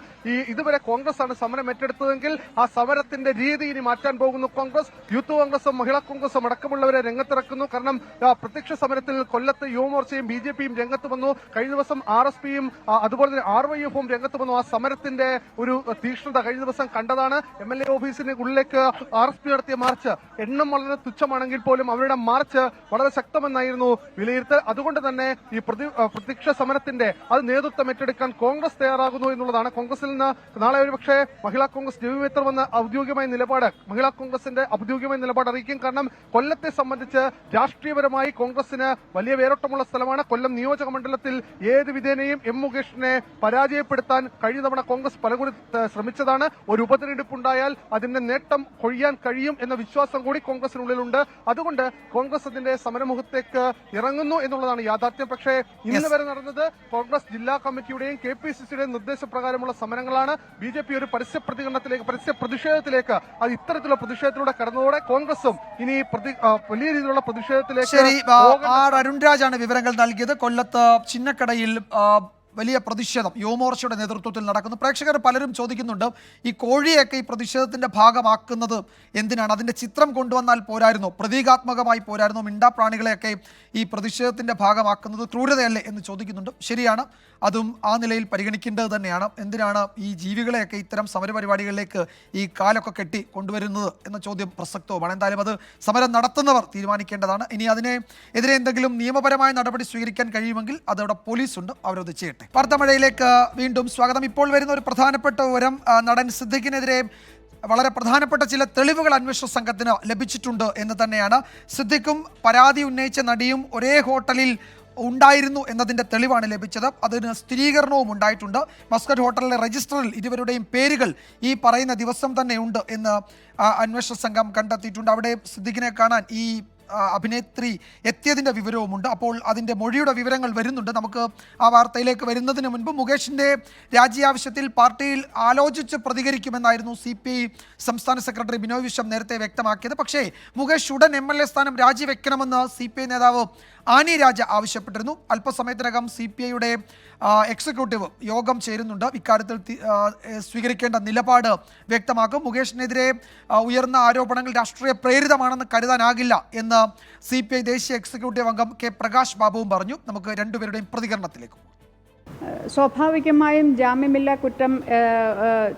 ഇതുവരെ കോൺഗ്രസ് ആണ് സമരം ഏറ്റെടുത്തതെങ്കിൽ ആ സമരത്തിന്റെ രീതി ഇനി മാറ്റാൻ പോകുന്നു കോൺഗ്രസ്. യൂത്ത് കോൺഗ്രസും മഹിളാ കോൺഗ്രസും അടക്കമുള്ളവരെ രംഗത്തിറക്കുന്നു. കാരണം പ്രത്യക്ഷ സമരത്തിൽ കൊല്ലത്ത് യുവമോർച്ചയും BJPയും രംഗത്ത് വന്നു. കഴിഞ്ഞ ദിവസം RSPയും അതുപോലെ തന്നെ RYFും രംഗത്ത് വന്നു. ആ സമരത്തിന്റെ ഒരു തീക്ഷ്ണത കഴിഞ്ഞ ദിവസം കണ്ടതാണ്. MLA ഓഫീസിന് ഉള്ളിലേക്ക് RSP നടത്തിയ മാർച്ച് എണ്ണം വളരെ തുച്ഛമാണെങ്കിൽ പോലും അവരുടെ മാർച്ച് വളരെ ശക്തമെന്നായിരുന്നു വിലയിരുത്തൽ. അതുകൊണ്ട് തന്നെ ഈ പ്രത്യക്ഷ സമരത്തിന്റെ അത് നേതൃത്വം ഏറ്റെടുക്കാൻ കോൺഗ്രസ് തയ്യാറാകുന്നു എന്നുള്ളതാണ്. കോൺഗ്രസിൽ നിന്ന് നാളെ ഒരുപക്ഷെ മഹിളാ കോൺഗ്രസ് ജെബി മേത്ര വന്ന മഹിളാ കോൺഗ്രസിന്റെ ഔദ്യോഗികമായ നിലപാട് അറിയിക്കും. കാരണം കൊല്ലത്തെ സംബന്ധിച്ച് രാഷ്ട്രീയപരമായി കോൺഗ്രസിന് വലിയ വേരോട്ടമുള്ള സ്ഥലമാണ്. കൊല്ലം നിയോജക മണ്ഡലത്തിൽ ഏത് വിധേനയും M മുകേഷിനെ പരാജയപ്പെടുത്താൻ കഴിഞ്ഞ തവണ കോൺഗ്രസ് പലകുറി ശ്രമിച്ചതാണ്. ഒരു ഉപതെരഞ്ഞെടുപ്പുണ്ടായാൽ അതിന്റെ നേട്ടം കൊഴിയാൻ കഴിയും എന്ന വിശ്വാസം കൂടി കോൺഗ്രസിനുള്ളിലുണ്ട്. അതുകൊണ്ട് കോൺഗ്രസ് അതിന്റെ സമരമുഖത്തേക്ക് ഇറങ്ങുന്നു എന്നുള്ളതാണ് യാഥാർത്ഥ്യം. പക്ഷേ ഇന്ന് വരെ നടന്നത് കോൺഗ്രസ് ജില്ലാ കമ്മിറ്റിയുടെയും KPCCയുടെയും നിർദ്ദേശപ്രകാരമുള്ള സമരങ്ങളാണ്. BJP ഒരു പരസ്യ പ്രതിഷേധത്തിലേക്ക് അത് ഇത്തരത്തിലുള്ള പ്രതിഷേധത്തിലൂടെ കടന്നതോടെ കോൺഗ്രസും ഇനി വലിയ രീതിയിലുള്ള പ്രതിഷേധത്തിലേക്ക്. അരുൺരാജാണ് വിവരങ്ങൾ നൽകിയത്. കൊല്ലത്ത് ചിന്നക്കടയിൽ വലിയ പ്രതിഷേധം യുവമോർച്ചയുടെ നേതൃത്വത്തിൽ നടക്കുന്നു. പ്രേക്ഷകർ പലരും ചോദിക്കുന്നുണ്ട്, ഈ കോഴിയൊക്കെ ഈ പ്രതിഷേധത്തിന്റെ ഭാഗമാക്കുന്നത് എന്തിനാണ്? അതിന്റെ ചിത്രം കൊണ്ടുവന്നാൽ പോരായിരുന്നോ? പ്രതീകാത്മകമായി പോരായിരുന്നോ? മിണ്ടാപ്രാണികളെയൊക്കെ ഈ പ്രതിഷേധത്തിന്റെ ഭാഗമാക്കുന്നത് ക്രൂരതയല്ലേ എന്ന് ചോദിക്കുന്നുണ്ട്. ശരിയാണ്, അതും ആ നിലയിൽ പരിഗണിക്കേണ്ടത് തന്നെയാണ്. എന്തിനാണ് ഈ ജീവികളെയൊക്കെ ഇത്തരം സമരപരിപാടികളിലേക്ക് ഈ കാലൊക്കെ കെട്ടി കൊണ്ടുവരുന്നത് എന്ന ചോദ്യം പ്രസക്തവുമാണ്. എന്തായാലും അത് സമരം നടത്തുന്നവർ തീരുമാനിക്കേണ്ടതാണ്. ഇനി അതിനെതിരെ എന്തെങ്കിലും നിയമപരമായ നടപടി സ്വീകരിക്കാൻ കഴിയുമെങ്കിൽ അതവിടെ പോലീസുണ്ട്, അവരത് ചെയ്യട്ടെ. വാർത്താമഴയിലേക്ക് വീണ്ടും സ്വാഗതം. ഇപ്പോൾ വരുന്ന ഒരു പ്രധാനപ്പെട്ട വിവരം, നടൻ സിദ്ദിഖിനെതിരെ വളരെ പ്രധാനപ്പെട്ട ചില തെളിവുകൾ അന്വേഷണ സംഘത്തിന് ലഭിച്ചിട്ടുണ്ട് എന്ന് തന്നെയാണ്. സിദ്ദിഖും പരാതി ഉന്നയിച്ച നടിയും ഒരേ ഹോട്ടലിൽ ഉണ്ടായിരുന്നു എന്നതിൻ്റെ തെളിവാണ് ലഭിച്ചത്. അതിന് സ്ഥിരീകരണവും ഉണ്ടായിട്ടുണ്ട്. മസ്കറ്റ് ഹോട്ടലിലെ രജിസ്റ്ററിൽ ഇരുവരുടെയും പേരുകൾ ഈ പറയുന്ന ദിവസം തന്നെ ഉണ്ട് എന്ന് അന്വേഷണ സംഘം കണ്ടെത്തിയിട്ടുണ്ട്. അവിടെ സിദ്ദിഖിനെ കാണാൻ ഈ അഭിനേത്രി എത്തിയതിൻ്റെ വിവരവുമുണ്ട്. അപ്പോൾ അതിൻ്റെ മൊഴിയുടെ വിവരങ്ങൾ വരുന്നുണ്ട്. നമുക്ക് ആ വാർത്തയിലേക്ക് വരുന്നതിന് മുൻപ് മുകേഷിൻ്റെ രാജി ആവശ്യത്തിൽ പാർട്ടിയിൽ ആലോചിച്ച് പ്രതികരിക്കുമെന്നായിരുന്നു CPI സംസ്ഥാന സെക്രട്ടറി ബിനോയ് വിശ്വം നേരത്തെ വ്യക്തമാക്കിയത്. പക്ഷേ മുകേഷ് ഉടൻ MLA സ്ഥാനം രാജിവെക്കണമെന്ന് CPI നേതാവ് ആനി രാജ ആവശ്യപ്പെട്ടിരുന്നു. അല്പസമയത്തിനകം CPIയുടെ എക്സിക്യൂട്ടീവ് യോഗം ചേരുന്നുണ്ട്. ഇക്കാര്യത്തിൽ സ്വീകരിക്കേണ്ട നിലപാട് വ്യക്തമാക്കും. മുകേഷിനെതിരെ ഉയർന്ന ആരോപണങ്ങൾ രാഷ്ട്രീയ പ്രേരിതമാണെന്ന് കരുതാനാകില്ല എന്ന് CPI ദേശീയ എക്സിക്യൂട്ടീവ് അംഗം K പ്രകാശ് ബാബുവും പറഞ്ഞു. നമുക്ക് രണ്ടുപേരുടെയും പ്രതികരണത്തിലേക്ക്. സ്വാഭാവികമായും ജാമ്യമില്ലാ കുറ്റം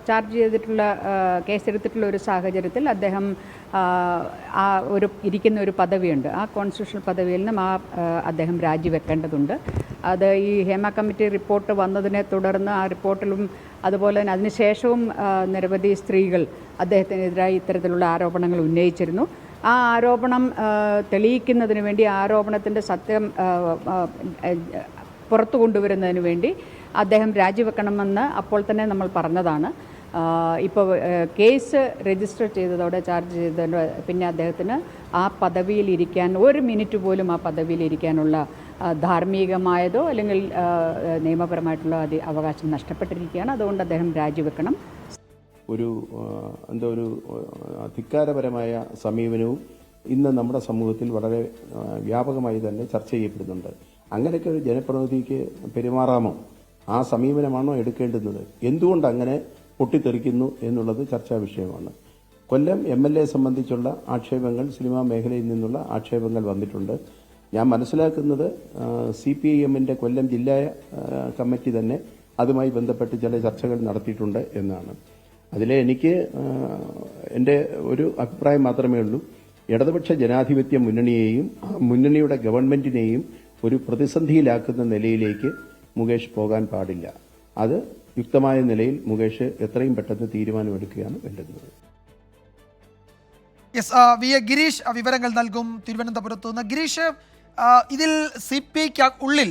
ചാർജ് ചെയ്തിട്ടുള്ള കേസെടുത്തിട്ടുള്ള ഒരു സാഹചര്യത്തിൽ അദ്ദേഹം ഇരിക്കുന്ന ഒരു പദവിയുണ്ട്. ആ കോൺസ്റ്റിറ്റ്യൂഷണൽ പദവിയിൽ നിന്നും അദ്ദേഹം രാജിവെക്കേണ്ടതുണ്ട്. അത് ഈ ഹേമ കമ്മിറ്റി റിപ്പോർട്ട് വന്നതിനെ തുടർന്ന് ആ റിപ്പോർട്ടിലും അതുപോലെ തന്നെ അതിനുശേഷവും നിരവധി സ്ത്രീകൾ അദ്ദേഹത്തിനെതിരായി ഇത്തരത്തിലുള്ള ആരോപണങ്ങൾ ഉന്നയിച്ചിരുന്നു. ആ ആരോപണം തെളിയിക്കുന്നതിന് വേണ്ടി, ആരോപണത്തിൻ്റെ സത്യം പുറത്തു കൊണ്ടുവരുന്നതിന് വേണ്ടി അദ്ദേഹം രാജിവെക്കണമെന്ന് അപ്പോൾ തന്നെ നമ്മൾ പറഞ്ഞതാണ്. ഇപ്പോൾ കേസ് രജിസ്റ്റർ ചെയ്തതോടെ, ചാർജ് ചെയ്തതോടെ പിന്നെ അദ്ദേഹത്തിന് ആ പദവിയിലിരിക്കാൻ, ഒരു മിനിറ്റ് പോലും ആ പദവിയിലിരിക്കാനുള്ള ധാർമ്മികമായതോ അല്ലെങ്കിൽ നിയമപരമായിട്ടുള്ള അവകാശം നഷ്ടപ്പെട്ടിരിക്കുകയാണ്. അതുകൊണ്ട് അദ്ദേഹം രാജിവെക്കണം. ഒരു ധിക്കാരപരമായ സമീപനവും ഇന്ന് നമ്മുടെ സമൂഹത്തിൽ വളരെ വ്യാപകമായി തന്നെ ചർച്ച ചെയ്യപ്പെടുന്നുണ്ട്. അങ്ങനെയൊക്കെ ഒരു ജനപ്രതിനിധിക്ക് പെരുമാറാമോ? ആ സമീപനമാണോ എടുക്കേണ്ടുന്നത്? എന്തുകൊണ്ട് അങ്ങനെ പൊട്ടിത്തെറിക്കുന്നു എന്നുള്ളത് ചർച്ചാ വിഷയമാണ്. കൊല്ലം MLA സംബന്ധിച്ചുള്ള ആക്ഷേപങ്ങൾ, സിനിമാ മേഖലയിൽ നിന്നുള്ള ആക്ഷേപങ്ങൾ വന്നിട്ടുണ്ട്. ഞാൻ മനസ്സിലാക്കുന്നത് CPIMന്റെ കൊല്ലം ജില്ലാ കമ്മിറ്റി തന്നെ അതുമായി ബന്ധപ്പെട്ട് ചില ചർച്ചകൾ നടത്തിയിട്ടുണ്ട് എന്നാണ്. അതിലെ എനിക്ക് എൻ്റെ ഒരു അഭിപ്രായം മാത്രമേ ഉള്ളൂ. ഇടതുപക്ഷ ജനാധിപത്യ മുന്നണിയെയും മുന്നണിയുടെ ഗവൺമെന്റിനെയും ഒരു പ്രതിസന്ധിയിലാക്കുന്ന നിലയിലേക്ക് മുകേഷ് പോകാൻ പാടില്ല. അത് യുക്തമായ നിലയിൽ മുകേഷ് എത്രയും പെട്ടെന്ന് തീരുമാനമെടുക്കുകയാണ് വേണ്ടത്. വി എ ഗിരീഷ് വിവരങ്ങൾ നൽകും തിരുവനന്തപുരത്ത് നിന്ന്. ഗിരീഷ്, ഇതിൽ CPIക്ക് ഉള്ളിൽ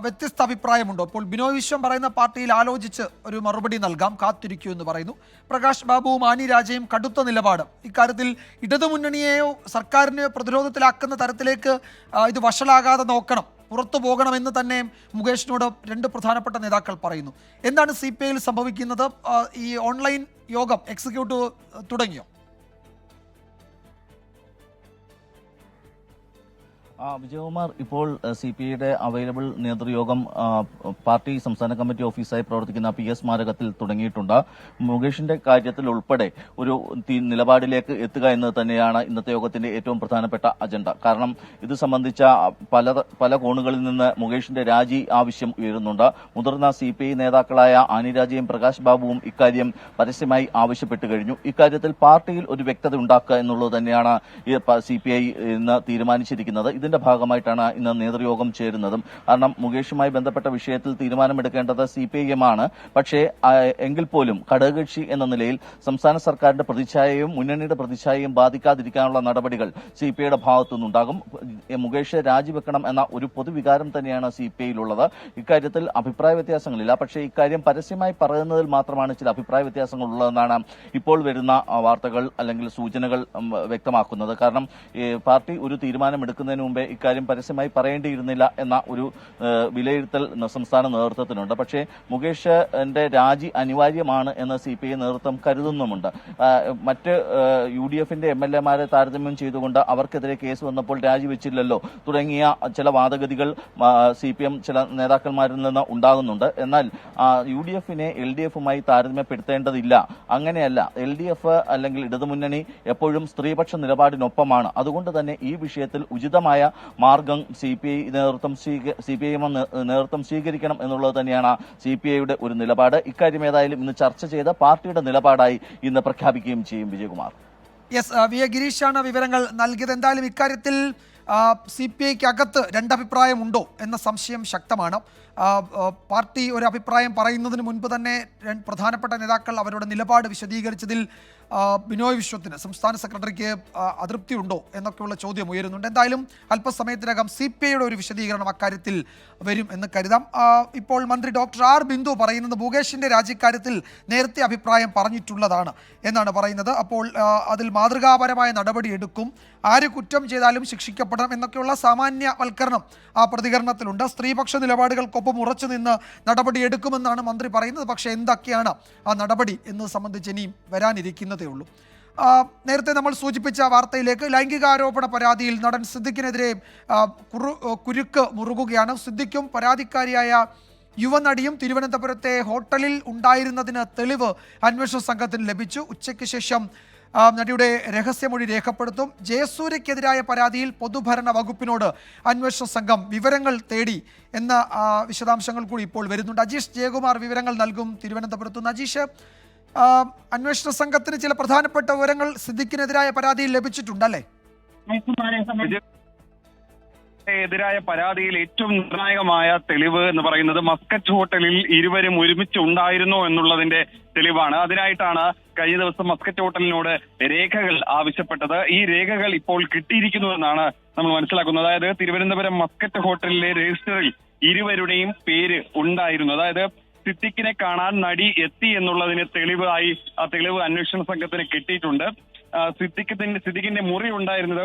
വ്യത്യസ്ത അഭിപ്രായമുണ്ടോ? ഇപ്പോൾ ബിനോയ് വിശ്വം പറയുന്ന പാർട്ടിയിൽ ആലോചിച്ച് ഒരു മറുപടി നൽകാം, കാത്തിരിക്കൂ എന്ന് പറയുന്നു. പ്രകാശ് ബാബുവും ആനി രാജയും കടുത്ത നിലപാട്. ഇക്കാര്യത്തിൽ ഇടതുമുന്നണിയെയോ സർക്കാരിനെയോ പ്രതിരോധത്തിലാക്കുന്ന തരത്തിലേക്ക് ഇത് വഷളാകാതെ നോക്കണം, പുറത്തു പോകണമെന്ന് തന്നെ മുകേഷിനോട് രണ്ട് പ്രധാനപ്പെട്ട നേതാക്കൾ പറയുന്നു. എന്താണ് CPIയിൽ സംഭവിക്കുന്നത്? ഈ ഓൺലൈൻ യോഗം എക്സിക്യൂട്ടീവ് തുടങ്ങിയോ? വിജയകുമാർ, ഇപ്പോൾ CPIയുടെ അവൈലബിൾ നേതൃയോഗം പാർട്ടി സംസ്ഥാന കമ്മിറ്റി ഓഫീസായി പ്രവർത്തിക്കുന്ന PS സ്മാരകത്തിൽ തുടങ്ങിയിട്ടുണ്ട്. മുകേഷിന്റെ കാര്യത്തിൽ ഉൾപ്പെടെ ഒരു നിലപാടിലേക്ക് എത്തുക എന്നത് തന്നെയാണ് ഇന്നത്തെ യോഗത്തിന്റെ ഏറ്റവും പ്രധാനപ്പെട്ട അജണ്ട. കാരണം ഇത് സംബന്ധിച്ച പല കോണുകളിൽ നിന്ന് മുകേഷിന്റെ രാജി ആവശ്യം ഉയരുന്നുണ്ട്. മുതിർന്ന CPI നേതാക്കളായ ആനി രാജയും പ്രകാശ് ബാബുവും ഇക്കാര്യം പരസ്യമായി ആവശ്യപ്പെട്ടു കഴിഞ്ഞു. ഇക്കാര്യത്തിൽ പാർട്ടിയിൽ ഒരു വ്യക്തത ഉണ്ടാക്കുക എന്നുള്ളത് തന്നെയാണ് CPI ഇന്ന് തീരുമാനിച്ചിരിക്കുന്നത്. ഇതിന്റെ ഭാഗമായിട്ടാണ് ഇന്ന് നേതൃയോഗം ചേരുന്നതും. കാരണം മുകേഷുമായി ബന്ധപ്പെട്ട വിഷയത്തിൽ തീരുമാനമെടുക്കേണ്ടത് CPIM ആണ്. പക്ഷേ എങ്കിൽ പോലും ഘടകകക്ഷി എന്ന നിലയിൽ സംസ്ഥാന സർക്കാരിന്റെ പ്രതിച്ഛായയും മുന്നണിയുടെ പ്രതിച്ഛായയും ബാധിക്കാതിരിക്കാനുള്ള നടപടികൾ CPIയുടെ ഭാഗത്തുനിന്നുണ്ടാകും. മുകേഷ് രാജിവെക്കണം എന്ന ഒരു പൊതുവികാരം തന്നെയാണ് CPIയിലുള്ളത്. ഇക്കാര്യത്തിൽ അഭിപ്രായ വ്യത്യാസങ്ങളില്ല. പക്ഷേ ഇക്കാര്യം പരസ്യമായി പറയുന്നതിൽ മാത്രമാണ് ചില അഭിപ്രായ വ്യത്യാസങ്ങൾ ഉള്ളതെന്നാണ് ഇപ്പോൾ വരുന്ന വാർത്തകൾ അല്ലെങ്കിൽ സൂചനകൾ വ്യക്തമാക്കുന്നത്. കാരണം പാർട്ടി ഒരു തീരുമാനമെടുക്കുന്നതിന് മുമ്പേ ഇക്കാര്യം പരസ്യമായി പറയേണ്ടിയിരുന്നില്ല എന്ന ഒരു വിലയിരുത്തൽ സംസ്ഥാന നേതൃത്വത്തിനുണ്ട്. പക്ഷേ മുകേഷിന്റെ രാജി അനിവാര്യമാണ് എന്ന് CPI നേതൃത്വം കരുതുന്നുമുണ്ട്. മറ്റ് UDFന്റെ MLAമാരെ താരതമ്യം ചെയ്തുകൊണ്ട് അവർക്കെതിരെ കേസ് വന്നപ്പോൾ രാജിവെച്ചില്ലല്ലോ തുടങ്ങിയ ചില വാദഗതികൾ CPM ചില നേതാക്കന്മാരിൽ നിന്ന് ഉണ്ടാകുന്നുണ്ട്. എന്നാൽ UDFനെ LDFുമായി താരതമ്യപ്പെടുത്തേണ്ടതില്ല. അങ്ങനെയല്ല, LDF അല്ലെങ്കിൽ ഇടതുമുന്നണി എപ്പോഴും സ്ത്രീപക്ഷ നിലപാടിനൊപ്പമാണ്. അതുകൊണ്ട് തന്നെ ഈ വിഷയത്തിൽ ഉചിതമായ മാർഗം CPIM നേതൃത്വം സ്വീകരിക്കണം എന്നുള്ളത് തന്നെയാണ് CPIയുടെ ഒരു നിലപാട്. ഇക്കാര്യം ഏതായാലും ഇന്ന് ചർച്ച ചെയ്ത് പാർട്ടിയുടെ നിലപാടായി ഇന്ന് പ്രഖ്യാപിക്കുകയും ചെയ്യും. വിജയകുമാർ. വി എ ഗിരീഷാണ് വിവരങ്ങൾ നൽകിയത്. എന്തായാലും ഇക്കാര്യത്തിൽ CPIക്ക് അകത്ത് രണ്ടഭിപ്രായമുണ്ടോ എന്ന സംശയം ശക്തമാണ്. പാർട്ടി ഒരു അഭിപ്രായം പറയുന്നതിന് മുൻപ് തന്നെ പ്രധാനപ്പെട്ട നേതാക്കൾ അവരുടെ നിലപാട് വിശദീകരിച്ചതിൽ ബിനോയ് വിശ്വത്തിന്, സംസ്ഥാന സെക്രട്ടറിക്ക് അതൃപ്തി ഉണ്ടോ എന്നൊക്കെയുള്ള ചോദ്യം ഉയരുന്നുണ്ട്. എന്തായാലും അല്പസമയത്തിനകം CPIയുടെ ഒരു വിശദീകരണം അക്കാര്യത്തിൽ വരും എന്ന് കരുതാം. ഇപ്പോൾ മന്ത്രി ഡോക്ടർ R ബിന്ദു പറയുന്നത് മുകേഷിന്റെ രാജിക്കാര്യത്തിൽ നേരത്തെ അഭിപ്രായം പറഞ്ഞിട്ടുള്ളതാണ് എന്നാണ് പറയുന്നത്. അപ്പോൾ അതിൽ മാതൃകാപരമായ നടപടി എടുക്കും, ആര് കുറ്റം ചെയ്താലും ശിക്ഷിക്കപ്പെടണം എന്നൊക്കെയുള്ള സാമാന്യവൽക്കരണം ആ പ്രതികരണത്തിലുണ്ട്. സ്ത്രീപക്ഷ നിലപാടുകൾക്കൊപ്പം ഉറച്ചു നിന്ന് നടപടി എടുക്കുമെന്നാണ് മന്ത്രി പറയുന്നത്. പക്ഷേ എന്തൊക്കെയാണ് ആ നടപടി എന്നത് സംബന്ധിച്ച് ഇനിയും വരാനിരിക്കുന്നതേ ഉള്ളൂ. നേരത്തെ നമ്മൾ സൂചിപ്പിച്ച വാർത്തയിലേക്ക്, ലൈംഗികാരോപണ പരാതിയിൽ നടൻ സിദ്ദിഖിനെതിരെ കുരുക്ക് മുറുകുകയാണ്. സിദ്ദിഖും പരാതിക്കാരിയായ യുവനടിയും തിരുവനന്തപുരത്തെ ഹോട്ടലിൽ ഉണ്ടായിരുന്നതിന് തെളിവ് അന്വേഷണ സംഘത്തിന് ലഭിച്ചു. ഉച്ചയ്ക്ക് ശേഷം നടിയുടെ രഹസ്യമൊഴി രേഖപ്പെടുത്തും. ജയസൂര്യക്കെതിരായ പരാതിയിൽ പൊതുഭരണ വകുപ്പിനോട് അന്വേഷണ സംഘം വിവരങ്ങൾ തേടി എന്ന വിശദാംശങ്ങൾ കൂടി ഇപ്പോൾ വരുന്നുണ്ട്. അജീഷ് ജയകുമാർ വിവരങ്ങൾ നൽകും തിരുവനന്തപുരത്ത്. അജീഷ്, അന്വേഷണ സംഘത്തിന് ചില പ്രധാനപ്പെട്ട വിവരങ്ങൾ സിദ്ദിഖിനെതിരായ പരാതിയിൽ ലഭിച്ചിട്ടുണ്ടല്ലേ? എതിരായ പരാതിയിൽ ഏറ്റവും നിർണായകമായ തെളിവ് എന്ന് പറയുന്നത് മസ്കറ്റ് ഹോട്ടലിൽ ഇരുവരും ഒരുമിച്ച് ഉണ്ടായിരുന്നു എന്നുള്ളതിന്റെ തെളിവാണ്. അതിനായിട്ടാണ് കഴിഞ്ഞ ദിവസം മസ്കറ്റ് ഹോട്ടലിനോട് രേഖകൾ ആവശ്യപ്പെട്ടത്. ഈ രേഖകൾ ഇപ്പോൾ കിട്ടിയിരിക്കുന്നു എന്നാണ് നമ്മൾ മനസ്സിലാക്കുന്നത്. അതായത് തിരുവനന്തപുരം മസ്കറ്റ് ഹോട്ടലിലെ രജിസ്റ്ററിൽ ഇരുവരുടെയും പേര് ഉണ്ടായിരുന്നു. അതായത് സിദ്ദിഖിനെ കാണാൻ നടി എത്തി എന്നുള്ളതിന് തെളിവായി ആ തെളിവ് അന്വേഷണ സംഘത്തിന് കിട്ടിയിട്ടുണ്ട്. സിദ്ദിഖിന്റെ മുറി ഉണ്ടായിരുന്നത്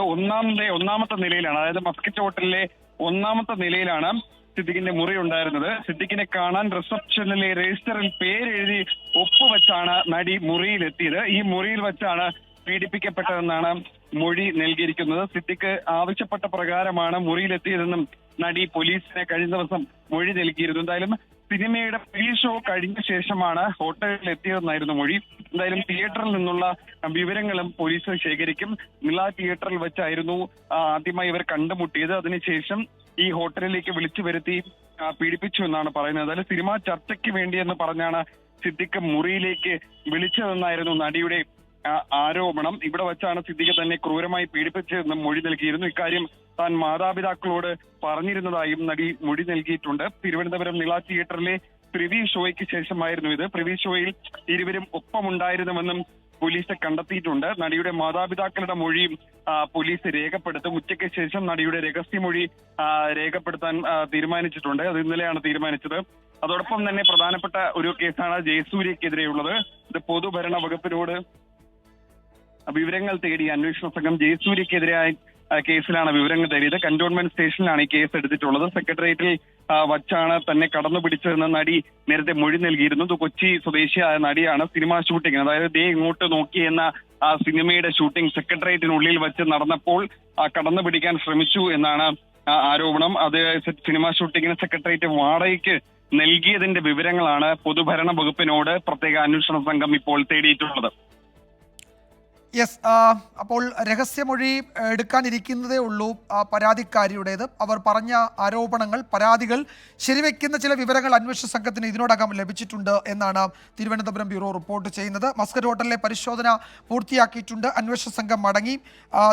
ഒന്നാമത്തെ നിലയിലാണ്. അതായത് മസ്കറ്റ് ഹോട്ടലിലെ ഒന്നാമത്തെ നിലയിലാണ് സിദ്ദിഖിന്റെ മുറി ഉണ്ടായിരുന്നത്. സിദ്ദിഖിനെ കാണാൻ റിസപ്ഷനിലെ രജിസ്റ്ററിൽ പേരെഴുതി ഒപ്പുവെച്ചാണ് നടി മുറിയിലെത്തിയത്. ഈ മുറിയിൽ വെച്ചാണ് പീഡിപ്പിക്കപ്പെട്ടതെന്നാണ് മൊഴി നൽകിയിരിക്കുന്നത്. സിദ്ദിഖ് ആവശ്യപ്പെട്ട പ്രകാരമാണ് മുറിയിലെത്തിയതെന്നും നടി പോലീസിനെ കഴിഞ്ഞ ദിവസം മൊഴി നൽകിയിരുന്നു. എന്തായാലും സിനിമയുടെ പ്രീ ഷോ കഴിഞ്ഞ ശേഷമാണ് ഹോട്ടലിൽ എത്തിയതെന്നായിരുന്നു മൊഴി. എന്തായാലും തിയേറ്ററിൽ നിന്നുള്ള വിവരങ്ങളും പോലീസ് ശേഖരിക്കും. നില തിയേറ്ററിൽ വെച്ചായിരുന്നു ആദ്യമായി ഇവർ കണ്ടുമുട്ടിയത്. അതിനുശേഷം ഈ ഹോട്ടലിലേക്ക് വിളിച്ചു വരുത്തി പീഡിപ്പിച്ചു എന്നാണ് പറയുന്നത്. അതായത് സിനിമാ ചർച്ചയ്ക്ക് വേണ്ടിയെന്ന് പറഞ്ഞാണ് സിദ്ദിഖ് മുറിയിലേക്ക് വിളിച്ചതെന്നായിരുന്നു നടിയുടെ ആരോപണം. ഇവിടെ വെച്ചാണ് സിദ്ദിഖ് തന്നെ ക്രൂരമായി പീഡിപ്പിച്ചതെന്നും മൊഴി നൽകിയിരുന്നു. ഇക്കാര്യം താൻ മാതാപിതാക്കളോട് പറഞ്ഞിരുന്നതായും നടി മൊഴി നൽകിയിട്ടുണ്ട്. തിരുവനന്തപുരം നില തിയേറ്ററിലെ പ്രിവ്യൂ ഷോയ്ക്ക് ശേഷമായിരുന്നു ഇത്. പ്രിവ്യൂ ഷോയിൽ ഇരുവരും ഒപ്പമുണ്ടായിരുന്നുവെന്നും പോലീസ് കണ്ടെത്തിയിട്ടുണ്ട്. നടിയുടെ മാതാപിതാക്കളുടെ മൊഴിയും പോലീസ് രേഖപ്പെടുത്തും. ഉച്ചയ്ക്ക് ശേഷം നടിയുടെ രഹസ്യമൊഴി രേഖപ്പെടുത്താൻ തീരുമാനിച്ചിട്ടുണ്ട്. അത് ഇന്നലെയാണ് തീരുമാനിച്ചത്. അതോടൊപ്പം തന്നെ പ്രധാനപ്പെട്ട ഒരു കേസാണ് ജയസൂര്യക്കെതിരെയുള്ളത്. ഇത് പൊതുഭരണ വകുപ്പിനോട് വിവരങ്ങൾ തേടി അന്വേഷണ സംഘം ജയസൂര്യക്കെതിരായ കേസിലാണ് വിവരങ്ങൾ തേടിയത്. കന്റോൺമെന്റ് സ്റ്റേഷനിലാണ് ഈ കേസ് എടുത്തിട്ടുള്ളത്. സെക്രട്ടേറിയറ്റിൽ വച്ചാണ് തന്നെ കടന്നു പിടിച്ചതെന്ന് നടി നേരത്തെ മൊഴി നൽകിയിരുന്നു. കൊച്ചി സ്വദേശിയായ നടിയാണ്. സിനിമാ ഷൂട്ടിംഗ്, അതായത് ദേ ഇങ്ങോട്ട് നോക്കി എന്ന ആ സിനിമയുടെ ഷൂട്ടിംഗ് സെക്രട്ടേറിയറ്റിനുള്ളിൽ വെച്ച് നടന്നപ്പോൾ കടന്നു പിടിക്കാൻ ശ്രമിച്ചു എന്നാണ് ആരോപണം. അത് സിനിമാ ഷൂട്ടിങ്ങിന് സെക്രട്ടേറിയറ്റ് വാടകയ്ക്ക് നൽകിയതിന്റെ വിവരങ്ങളാണ് പൊതുഭരണ വകുപ്പിനോട് പ്രത്യേക അന്വേഷണ സംഘം ഇപ്പോൾ തേടിയിട്ടുള്ളത്. യെസ്, അപ്പോൾ രഹസ്യമൊഴി എടുക്കാനിരിക്കുന്നതേ ഉള്ളൂ പരാതിക്കാരിയുടേത്. അവർ പറഞ്ഞ ആരോപണങ്ങൾ, പരാതികൾ ശരിവെക്കുന്ന ചില വിവരങ്ങൾ അന്വേഷണ സംഘത്തിന് ഇതിനോടകം ലഭിച്ചിട്ടുണ്ട് എന്നാണ് തിരുവനന്തപുരം ബ്യൂറോ റിപ്പോർട്ട് ചെയ്യുന്നത്. മസ്കറ്റ് ഹോട്ടലിലെ പരിശോധന പൂർത്തിയാക്കിയിട്ടുണ്ട്. അന്വേഷണ സംഘം മടങ്ങി.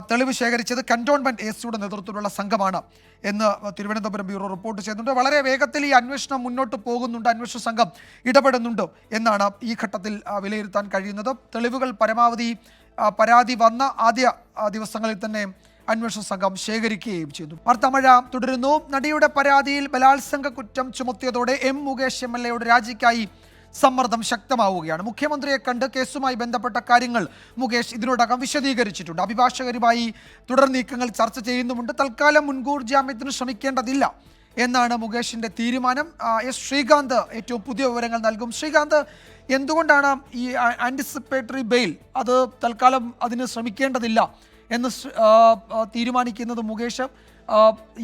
തെളിവ് ശേഖരിച്ചത് കന്റോൺമെന്റ് എസിയുടെ നേതൃത്വത്തിലുള്ള സംഘമാണ് എന്ന് തിരുവനന്തപുരം ബ്യൂറോ റിപ്പോർട്ട് ചെയ്യുന്നുണ്ട്. വളരെ വേഗത്തിൽ ഈ അന്വേഷണം മുന്നോട്ട് പോകുന്നുണ്ട്, അന്വേഷണ സംഘം ഇടപെടുന്നുണ്ട് എന്നാണ് ഈ ഘട്ടത്തിൽ വിലയിരുത്താൻ കഴിയുന്നത്. തെളിവുകൾ പരമാവധി പരാതി വന്ന ആദ്യ ദിവസങ്ങളിൽ തന്നെ അന്വേഷണ സംഘം ശേഖരിക്കുകയും ചെയ്തു. വാർത്താമഴ തുടരുന്നു. നടിയുടെ പരാതിയിൽ ബലാത്സംഗ കുറ്റം ചുമത്തിയതോടെ എം മുകേഷ് MLAയുടെ രാജിക്കായി സമ്മർദ്ദം ശക്തമാവുകയാണ്. മുഖ്യമന്ത്രിയെ കണ്ട് കേസുമായി ബന്ധപ്പെട്ട കാര്യങ്ങൾ മുകേഷ് ഇതിനോടകം വിശദീകരിച്ചിട്ടുണ്ട്. അഭിഭാഷകരുമായി തുടർ നീക്കങ്ങൾ ചർച്ച ചെയ്യുന്നുമുണ്ട്. തൽക്കാലം മുൻകൂർ ജാമ്യത്തിന് ശ്രമിക്കേണ്ടതില്ല എന്നാണ് മുകേഷിന്റെ തീരുമാനം. എസ് ശ്രീകാന്ത് ഏറ്റവും പുതിയ വിവരങ്ങൾ നൽകും. ശ്രീകാന്ത്, എന്തുകൊണ്ടാണ് ഈ ആൻറ്റിസിപ്പേറ്ററി ബെയിൽ അത് തൽക്കാലം അതിന് ശ്രമിക്കേണ്ടതില്ല എന്ന് തീരുമാനിക്കുന്നത് മുകേഷ്?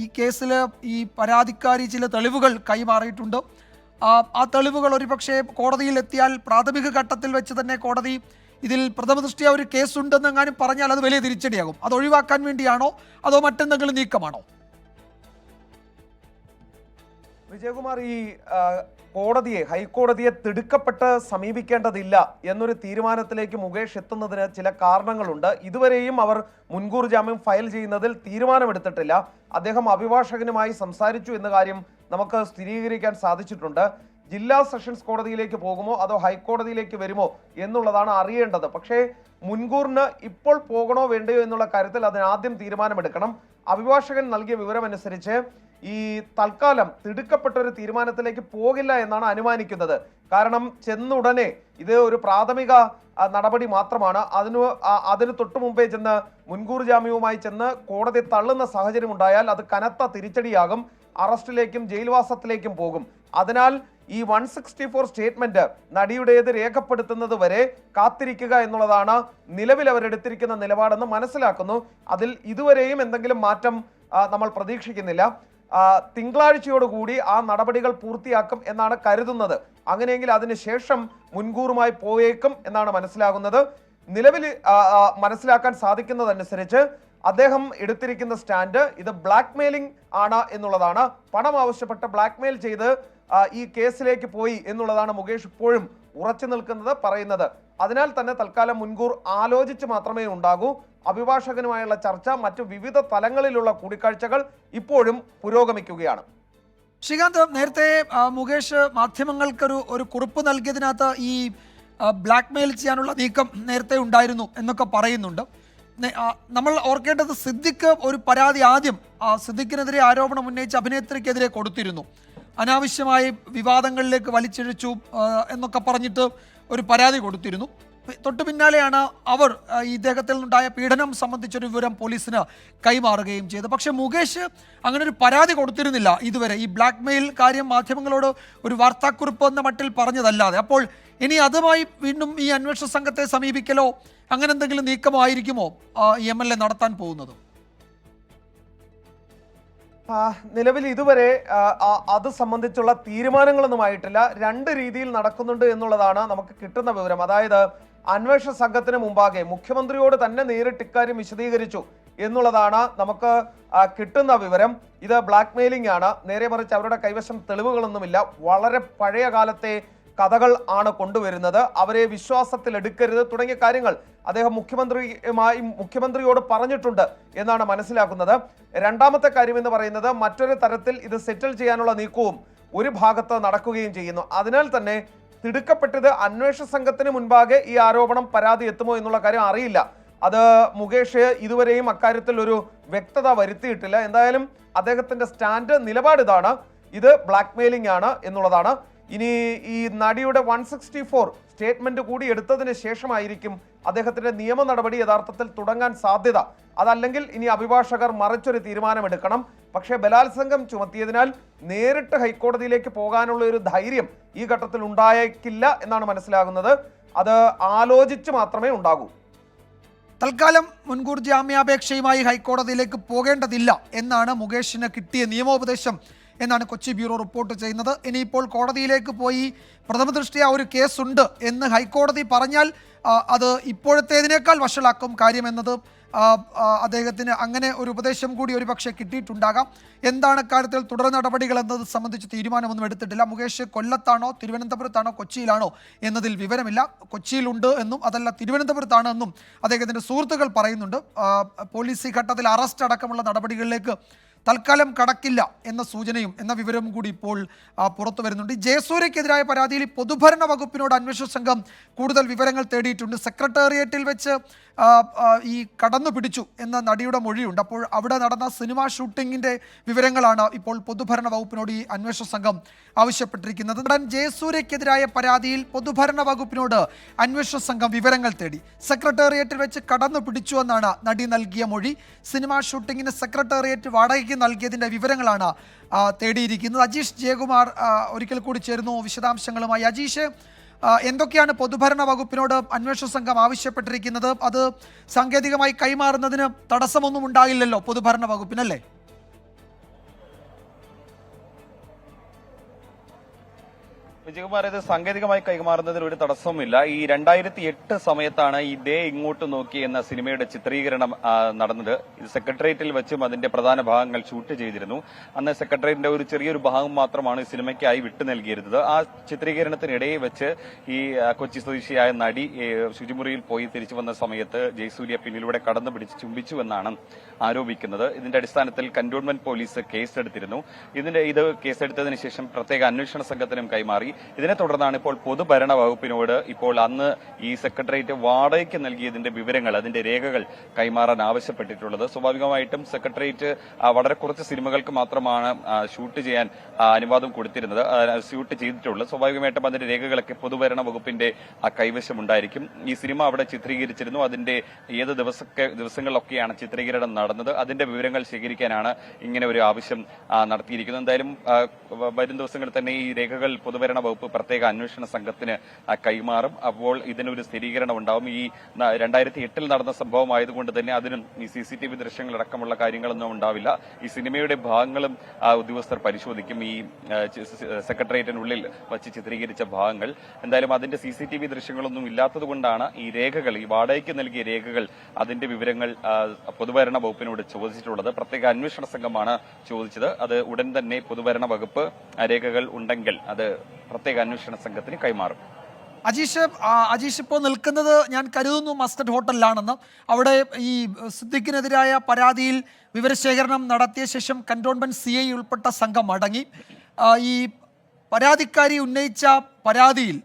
ഈ കേസിൽ ഈ പരാതിക്കാരി ചില തെളിവുകൾ കൈമാറിയിട്ടുണ്ട്. ആ തെളിവുകൾ ഒരുപക്ഷെ കോടതിയിലെത്തിയാൽ പ്രാഥമിക ഘട്ടത്തിൽ വെച്ച് തന്നെ കോടതി ഇതിൽ പ്രഥമദൃഷ്ട്യാ ഒരു കേസുണ്ടെന്നെങ്ങാനും പറഞ്ഞാൽ അത് വലിയ തിരിച്ചടിയാകും. അത് ഒഴിവാക്കാൻ വേണ്ടിയാണോ അതോ മറ്റെന്തെങ്കിലും നീക്കമാണോ? വിജയകുമാർ, ഈ ഹൈക്കോടതിയെ തിടുക്കപ്പെട്ട് സമീപിക്കേണ്ടതില്ല എന്നൊരു തീരുമാനത്തിലേക്ക് മുകേഷ് എത്തുന്നതിന് ചില കാരണങ്ങളുണ്ട്. ഇതുവരെയും അവർ മുൻകൂർ ജാമ്യം ഫയൽ ചെയ്യുന്നതിൽ തീരുമാനമെടുത്തിട്ടില്ല. അദ്ദേഹം അഭിഭാഷകനുമായി സംസാരിച്ചു എന്ന കാര്യം നമുക്ക് സ്ഥിരീകരിക്കാൻ സാധിച്ചിട്ടുണ്ട്. ജില്ലാ സെഷൻസ് കോടതിയിലേക്ക് പോകുമോ അതോ ഹൈക്കോടതിയിലേക്ക് വരുമോ എന്നുള്ളതാണ് അറിയേണ്ടത്. പക്ഷേ മുൻകൂറിന് ഇപ്പോൾ പോകണോ വേണ്ടയോ എന്നുള്ള കാര്യത്തിൽ അതിനാദ്യം തീരുമാനമെടുക്കണം. അഭിഭാഷകൻ നൽകിയ വിവരമനുസരിച്ച് ഈ തൽക്കാലം തിടുക്കപ്പെട്ട ഒരു തീരുമാനത്തിലേക്ക് പോകില്ല എന്നാണ് അനുമാനിക്കുന്നത്. കാരണം ചെന്നുടനെ ഇത് ഒരു പ്രാഥമിക നടപടി മാത്രമാണ്. അതിന് തൊട്ടു മുമ്പേ ചെന്ന് മുൻകൂർ ജാമ്യവുമായി ചെന്ന് കോടതി തള്ളുന്ന സാഹചര്യം ഉണ്ടായാൽ അത് കനത്ത തിരിച്ചടിയാകും. അറസ്റ്റിലേക്കും ജയിൽവാസത്തിലേക്കും പോകും. അതിനാൽ ഈ 164 സ്റ്റേറ്റ്മെന്റ് നടിയുടേത് രേഖപ്പെടുത്തുന്നത് വരെ കാത്തിരിക്കുക എന്നുള്ളതാണ് നിലവിൽ അവരെടുത്തിരിക്കുന്ന നിലപാടെന്ന് മനസ്സിലാക്കുന്നു. അതിൽ ഇതുവരെയും എന്തെങ്കിലും മാറ്റം നമ്മൾ പ്രതീക്ഷിക്കുന്നില്ല. തിങ്കളാഴ്ചയോടുകൂടി ആ നടപടികൾ പൂർത്തിയാക്കും എന്നാണ് കരുതുന്നത്. അങ്ങനെയെങ്കിൽ അതിനുശേഷം മുൻകൂറുമായി പോയേക്കും എന്നാണ് മനസ്സിലാകുന്നത്. നിലവിൽ മനസ്സിലാക്കാൻ സാധിക്കുന്നതനുസരിച്ച് അദ്ദേഹം എടുത്തിരിക്കുന്ന സ്റ്റാൻഡ് ഇത് ബ്ലാക്ക് മെയിലിംഗ് ആണ് എന്നുള്ളതാണ്. പണം ആവശ്യപ്പെട്ട് ബ്ലാക്ക് മെയിൽ ചെയ്ത് ഈ കേസിലേക്ക് പോയി എന്നുള്ളതാണ് മുകേഷ് ഇപ്പോഴും ഉറച്ചു നിൽക്കുന്നത് പറയുന്നത്. അതിനാൽ തന്നെ തൽക്കാലം മുൻകൂർ ആലോചിച്ച് മാത്രമേ ഉണ്ടാകൂ. അഭിഭാഷകനുമായുള്ള ചർച്ച, മറ്റു വിവിധ തലങ്ങളിലുള്ള കൂടിക്കാഴ്ചകൾ ഇപ്പോഴും പുരോഗമിക്കുകയാണ്. ശ്രീകാന്ത്, നേരത്തെ മുകേഷ് മാധ്യമങ്ങൾക്കൊരു കുറിപ്പ് നൽകിയതിനകത്ത് ഈ ബ്ലാക്ക് മെയിൽ ചെയ്യാനുള്ള നീക്കം നേരത്തെ ഉണ്ടായിരുന്നു എന്നൊക്കെ പറയുന്നുണ്ട്. നമ്മൾ ഓർക്കേണ്ടത് സിദ്ദിഖ് ഒരു പരാതി ആദ്യം സിദ്ദിഖിനെതിരെ ആരോപണം ഉന്നയിച്ച അഭിനേത്രിക്കെതിരെ കൊടുത്തിരുന്നു. അനാവശ്യമായി വിവാദങ്ങളിലേക്ക് വലിച്ചിഴച്ചു എന്നൊക്കെ പറഞ്ഞിട്ട് ഒരു പരാതി കൊടുത്തിരുന്നു. തൊട്ടു പിന്നാലെയാണ് അവർ ഇദ്ദേഹത്തിൽ നിന്നുണ്ടായ പീഡനം സംബന്ധിച്ചൊരു വിവരം പോലീസിന് കൈമാറുകയും ചെയ്തു. പക്ഷേ മുകേഷ് അങ്ങനെ ഒരു പരാതി കൊടുത്തിരുന്നില്ല ഇതുവരെ. ഈ ബ്ലാക്ക് മെയിൽ കാര്യം മാധ്യമങ്ങളോട് ഒരു വാർത്താക്കുറിപ്പ് എന്ന മട്ടിൽ പറഞ്ഞതല്ലാതെ. അപ്പോൾ ഇനി അതുമായി വീണ്ടും ഈ അന്വേഷണ സംഘത്തെ സമീപിക്കലോ അങ്ങനെ എന്തെങ്കിലും നീക്കമോ ആയിരിക്കുമോ ഈ MLA നടത്താൻ പോകുന്നത്? നിലവിൽ ഇതുവരെ അത് സംബന്ധിച്ചുള്ള തീരുമാനങ്ങളൊന്നും ആയിട്ടില്ല. രണ്ട് രീതിയിൽ നടക്കുന്നുണ്ട് എന്നുള്ളതാണ് നമുക്ക് കിട്ടുന്ന വിവരം. അതായത് അന്വേഷണ സംഘത്തിന് മുമ്പാകെ മുഖ്യമന്ത്രിയോട് തന്നെ നേരിട്ട് ഇക്കാര്യം വിശദീകരിച്ചു എന്നുള്ളതാണ് നമുക്ക് കിട്ടുന്ന വിവരം. ഇത് ബ്ലാക്ക് മെയിലിംഗ് ആണ്. നേരെ മറിച്ച് അവരുടെ കൈവശം തെളിവുകളൊന്നുമില്ല. വളരെ പഴയ കാലത്തെ കഥകൾ ആണ് കൊണ്ടുവരുന്നത്. അവരെ വിശ്വാസത്തിൽ എടുക്കരുത് തുടങ്ങിയ കാര്യങ്ങൾ അദ്ദേഹം മുഖ്യമന്ത്രിയോട് പറഞ്ഞിട്ടുണ്ട് എന്നാണ് മനസ്സിലാക്കുന്നത്. രണ്ടാമത്തെ കാര്യം എന്ന് പറയുന്നത് മറ്റൊരു തരത്തിൽ ഇത് സെറ്റിൽ ചെയ്യാനുള്ള നീക്കവും ഒരു ഭാഗത്ത് നടക്കുകയും ചെയ്യുന്നു. അതിനാൽ തന്നെ തിടുക്കപ്പെട്ടത് അന്വേഷണ സംഘത്തിന് മുൻപാകെ ഈ ആരോപണം പരാതി എത്തുമോ എന്നുള്ള കാര്യം അറിയില്ല. അത് മുകേഷ് ഇതുവരെയും അക്കാര്യത്തിൽ ഒരു വ്യക്തത വരുത്തിയിട്ടില്ല. എന്തായാലും അദ്ദേഹത്തിന്റെ സ്റ്റാൻഡ് നിലപാട് ഇതാണ്, ഇത് ബ്ലാക്ക് മെയിലിംഗ് ആണ് എന്നുള്ളതാണ്. ഇനി ഈ നടിയുടെ 164 സ്റ്റേറ്റ്മെന്റ് കൂടി എടുത്തതിന് ശേഷമായിരിക്കും അദ്ദേഹത്തിന്റെ നിയമ നടപടി യഥാർത്ഥത്തിൽ തുടങ്ങാൻ സാധ്യത. അതല്ലെങ്കിൽ ഇനി അഭിഭാഷകർ മറിച്ചൊരു തീരുമാനമെടുക്കണം. പക്ഷേ ബലാത്സംഗം ചുമത്തിയതിനാൽ നേരിട്ട് ഹൈക്കോടതിയിലേക്ക് പോകാനുള്ള ഒരു ധൈര്യം ഈ ഘട്ടത്തിൽ ഉണ്ടായേക്കില്ല എന്നാണ് മനസ്സിലാകുന്നത്. അത് ആലോചിച്ച് മാത്രമേ ഉണ്ടാകൂ. തൽക്കാലം മുൻകൂർ ജാമ്യാപേക്ഷയുമായി ഹൈക്കോടതിയിലേക്ക് പോകേണ്ടതില്ല എന്നാണ് മുകേഷിന് കിട്ടിയ നിയമോപദേശം എന്നാണ് കൊച്ചി ബ്യൂറോ റിപ്പോർട്ട് ചെയ്യുന്നത്. ഇനിയിപ്പോൾ കോടതിയിലേക്ക് പോയി പ്രഥമ ദൃഷ്ട്യാ ഒരു കേസുണ്ട് എന്ന് ഹൈക്കോടതി പറഞ്ഞാൽ അത് ഇപ്പോഴത്തേതിനേക്കാൾ വഷളാക്കും കാര്യമെന്നത് അദ്ദേഹത്തിന് അങ്ങനെ ഒരു ഉപദേശം കൂടി ഒരുപക്ഷെ കിട്ടിയിട്ടുണ്ടാകാം. എന്താണ് കാര്യത്തിൽ തുടർ നടപടികൾ എന്നത് സംബന്ധിച്ച് തീരുമാനമൊന്നും എടുത്തിട്ടില്ല. മുകേഷ് കൊല്ലത്താണോ തിരുവനന്തപുരത്താണോ കൊച്ചിയിലാണോ എന്നതിൽ വിവരമില്ല. കൊച്ചിയിലുണ്ട് എന്നും അതല്ല തിരുവനന്തപുരത്താണ് എന്നും അദ്ദേഹത്തിൻ്റെ സുഹൃത്തുക്കൾ പറയുന്നുണ്ട്. പോലീസ് ഈ ഘട്ടത്തിൽ അറസ്റ്റ് അടക്കമുള്ള നടപടികളിലേക്ക് തൽക്കാലം കടക്കില്ല എന്ന സൂചനയും എന്ന വിവരവും കൂടി ഇപ്പോൾ പുറത്തു വരുന്നുണ്ട്. ജയസൂര്യക്കെതിരായ പരാതിയിൽ പൊതുഭരണ വകുപ്പിനോട് അന്വേഷണ സംഘം കൂടുതൽ വിവരങ്ങൾ തേടിയിട്ടുണ്ട്. സെക്രട്ടേറിയറ്റിൽ വെച്ച് ഈ കടന്നു പിടിച്ചു എന്ന നടിയുടെ മൊഴിയുണ്ട്. അപ്പോൾ അവിടെ നടന്ന സിനിമാ ഷൂട്ടിങ്ങിൻ്റെ വിവരങ്ങളാണ് ഇപ്പോൾ പൊതുഭരണ വകുപ്പിനോട് ഈ അന്വേഷണ സംഘം ആവശ്യപ്പെട്ടിരിക്കുന്നത്. നടൻ ജയസൂര്യക്കെതിരായ പരാതിയിൽ പൊതുഭരണ വകുപ്പിനോട് അന്വേഷണ സംഘം വിവരങ്ങൾ തേടി. സെക്രട്ടേറിയറ്റിൽ വെച്ച് കടന്നു പിടിച്ചു എന്നാണ് നടി നൽകിയ മൊഴി. സിനിമാ ഷൂട്ടിങ്ങിന് സെക്രട്ടേറിയറ്റ് വാടകയ്ക്ക് നൽകിയതിൻ്റെ വിവരങ്ങളാണ് തേടിയിരിക്കുന്നത്. അജീഷ് ജയകുമാർ ഒരിക്കൽ കൂടി ചേരുന്നു വിശദാംശങ്ങളുമായി. അജീഷ്, എന്തൊക്കെയാണ് പൊതുഭരണ വകുപ്പിനോട് അന്വേഷണ സംഘം ആവശ്യപ്പെട്ടിരിക്കുന്നത്? അത് സാങ്കേതികമായി കൈമാറുന്നതിന് തടസ്സമൊന്നും ഉണ്ടാകില്ലല്ലോ പൊതുഭരണ വകുപ്പിനല്ലേ? വിജയകുമാർ, ഇത് സാങ്കേതികമായി കൈമാറുന്നതിൽ ഒരു തടസ്സവുമില്ല. ഈ 2008 സമയത്താണ് ഈ ദേ ഇങ്ങോട്ട് നോക്കി എന്ന സിനിമയുടെ ചിത്രീകരണം നടന്നത്. ഇത് സെക്രട്ടേറിയറ്റിൽ വെച്ചും അതിന്റെ പ്രധാന ഭാഗങ്ങൾ ഷൂട്ട് ചെയ്തിരുന്നു. അന്ന് സെക്രട്ടേറിയറ്റിന്റെ ഒരു ചെറിയൊരു ഭാഗം മാത്രമാണ് ഈ സിനിമയ്ക്കായി വിട്ടു നൽകിയിരുന്നത്. ആ ചിത്രീകരണത്തിനിടയിൽ വെച്ച് ഈ കൊച്ചി സ്വദേശിയായ നടി ശുചിമുറിയിൽ പോയി തിരിച്ചു വന്ന സമയത്ത് ജയസൂര്യ പിന്നിലൂടെ കടന്നു പിടിച്ച് ചുംബിച്ചു എന്നാണ് ആരോപിക്കുന്നത്. ഇതിന്റെ അടിസ്ഥാനത്തിൽ കന്റോൺമെന്റ് പോലീസ് കേസെടുത്തിരുന്നു. ഇത് കേസെടുത്തതിന് ശേഷം പ്രത്യേക അന്വേഷണ സംഘത്തിനും കൈമാറി. ഇതിനെ തുടർന്നാണ് ഇപ്പോൾ പൊതുഭരണ വകുപ്പിനോട് ഇപ്പോൾ അന്ന് ഈ സെക്രട്ടേറിയറ്റ് വാടകയ്ക്ക് നൽകിയതിന്റെ വിവരങ്ങൾ, അതിന്റെ രേഖകൾ കൈമാറാൻ ആവശ്യപ്പെട്ടിട്ടുള്ളത്. സ്വാഭാവികമായിട്ടും സെക്രട്ടേറിയറ്റ് വളരെ കുറച്ച് സിനിമകൾക്ക് മാത്രമാണ് ഷൂട്ട് ചെയ്യാൻ അനുവാദം കൊടുത്തിരുന്നത്, ഷൂട്ട് ചെയ്തിട്ടുള്ളത്. സ്വാഭാവികമായിട്ടും അതിന്റെ രേഖകളൊക്കെ പൊതുഭരണ വകുപ്പിന്റെ കൈവശം ഉണ്ടായിരിക്കും. ഈ സിനിമ അവിടെ ചിത്രീകരിച്ചിരുന്നു. അതിന്റെ ഏത് ദിവസങ്ങളിലൊക്കെയാണ് ചിത്രീകരണം നടന്നത്, അതിന്റെ വിവരങ്ങൾ ശേഖരിക്കാനാണ് ഇങ്ങനെ ഒരു ആവശ്യം നടത്തിയിരിക്കുന്നത്. എന്തായാലും വരും ദിവസങ്ങളിൽ തന്നെ ഈ രേഖകൾ പൊതുഭരണ വകുപ്പ് പ്രത്യേക അന്വേഷണ സംഘത്തിന് കൈമാറും. അപ്പോൾ ഇതിനൊരു സ്ഥിരീകരണം ഉണ്ടാവും. ഈ 2008 നടന്ന സംഭവമായതുകൊണ്ട് തന്നെ അതിനും ഈ CCTV ദൃശ്യങ്ങളടക്കമുള്ള കാര്യങ്ങളൊന്നും ഉണ്ടാവില്ല. ഈ സിനിമയുടെ ഭാഗങ്ങളും ഉദ്യോഗസ്ഥർ പരിശോധിക്കും. ഈ സെക്രട്ടേറിയറ്റിനുള്ളിൽ വച്ച് ചിത്രീകരിച്ച ഭാഗങ്ങൾ എന്തായാലും അതിന്റെ CCTV ദൃശ്യങ്ങളൊന്നും ഇല്ലാത്തതുകൊണ്ടാണ് ഈ രേഖകൾ, ഈ വാടകയ്ക്ക് നൽകിയ രേഖകൾ, അതിന്റെ വിവരങ്ങൾ പൊതുഭരണ വകുപ്പിനോട് ചോദിച്ചിട്ടുള്ളത്. പ്രത്യേക അന്വേഷണ സംഘമാണ് ചോദിച്ചത്. അത് ഉടൻ തന്നെ പൊതുഭരണ വകുപ്പ് രേഖകൾ ഉണ്ടെങ്കിൽ അത് പ്രത്യേക അന്വേഷണ സംഘത്തിന് കൈമാറും. അജീഷ് ഇപ്പോൾ നിൽക്കുന്നത് ഞാൻ കരുതുന്നു മസ്കറ്റ് ഹോട്ടലിലാണെന്ന്. അവിടെ ഈ സിദ്ദിഖിനെതിരായ പരാതിയിൽ വിവരശേഖരണം നടത്തിയ ശേഷം കന്റോൺമെന്റ് CI ഉൾപ്പെട്ട സംഘം മടങ്ങി. ഈ പരാതിക്കാരി ഉന്നയിച്ച പരാതിയിൽ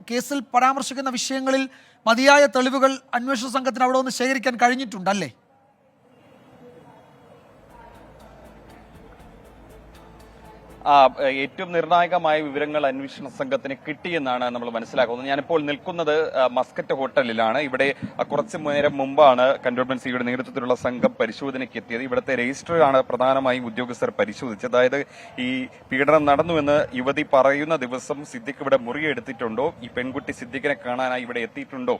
കേസിൽ പരാമർശിക്കുന്ന വിഷയങ്ങളിൽ മതിയായ തെളിവുകൾ അന്വേഷണ സംഘത്തിന് അവിടെ ഒന്ന് ശേഖരിക്കാൻ കഴിഞ്ഞിട്ടുണ്ടല്ലേ? ഏറ്റവും നിർണായകമായ വിവരങ്ങൾ അന്വേഷണ സംഘത്തിന് കിട്ടിയെന്നാണ് നമ്മൾ മനസ്സിലാക്കുന്നത്. ഞാനിപ്പോൾ നിൽക്കുന്നത് മസ്കറ്റ് ഹോട്ടലിലാണ്. ഇവിടെ കുറച്ചു നേരം മുമ്പാണ് കന്റോൺമെന്റ് സിയുടെ നേതൃത്വത്തിലുള്ള സംഘം പരിശോധനയ്ക്ക് എത്തിയത്. ഇവിടുത്തെ രജിസ്റ്ററാണ് പ്രധാനമായും ഉദ്യോഗസ്ഥർ പരിശോധിച്ചത്. അതായത് ഈ പീഡനം നടന്നുവെന്ന് യുവതി പറയുന്ന ദിവസം സിദ്ദിഖ് ഇവിടെ മുറിയെടുത്തിട്ടുണ്ടോ, ഈ പെൺകുട്ടി സിദ്ദിഖിനെ കാണാനായി ഇവിടെ എത്തിയിട്ടുണ്ടോ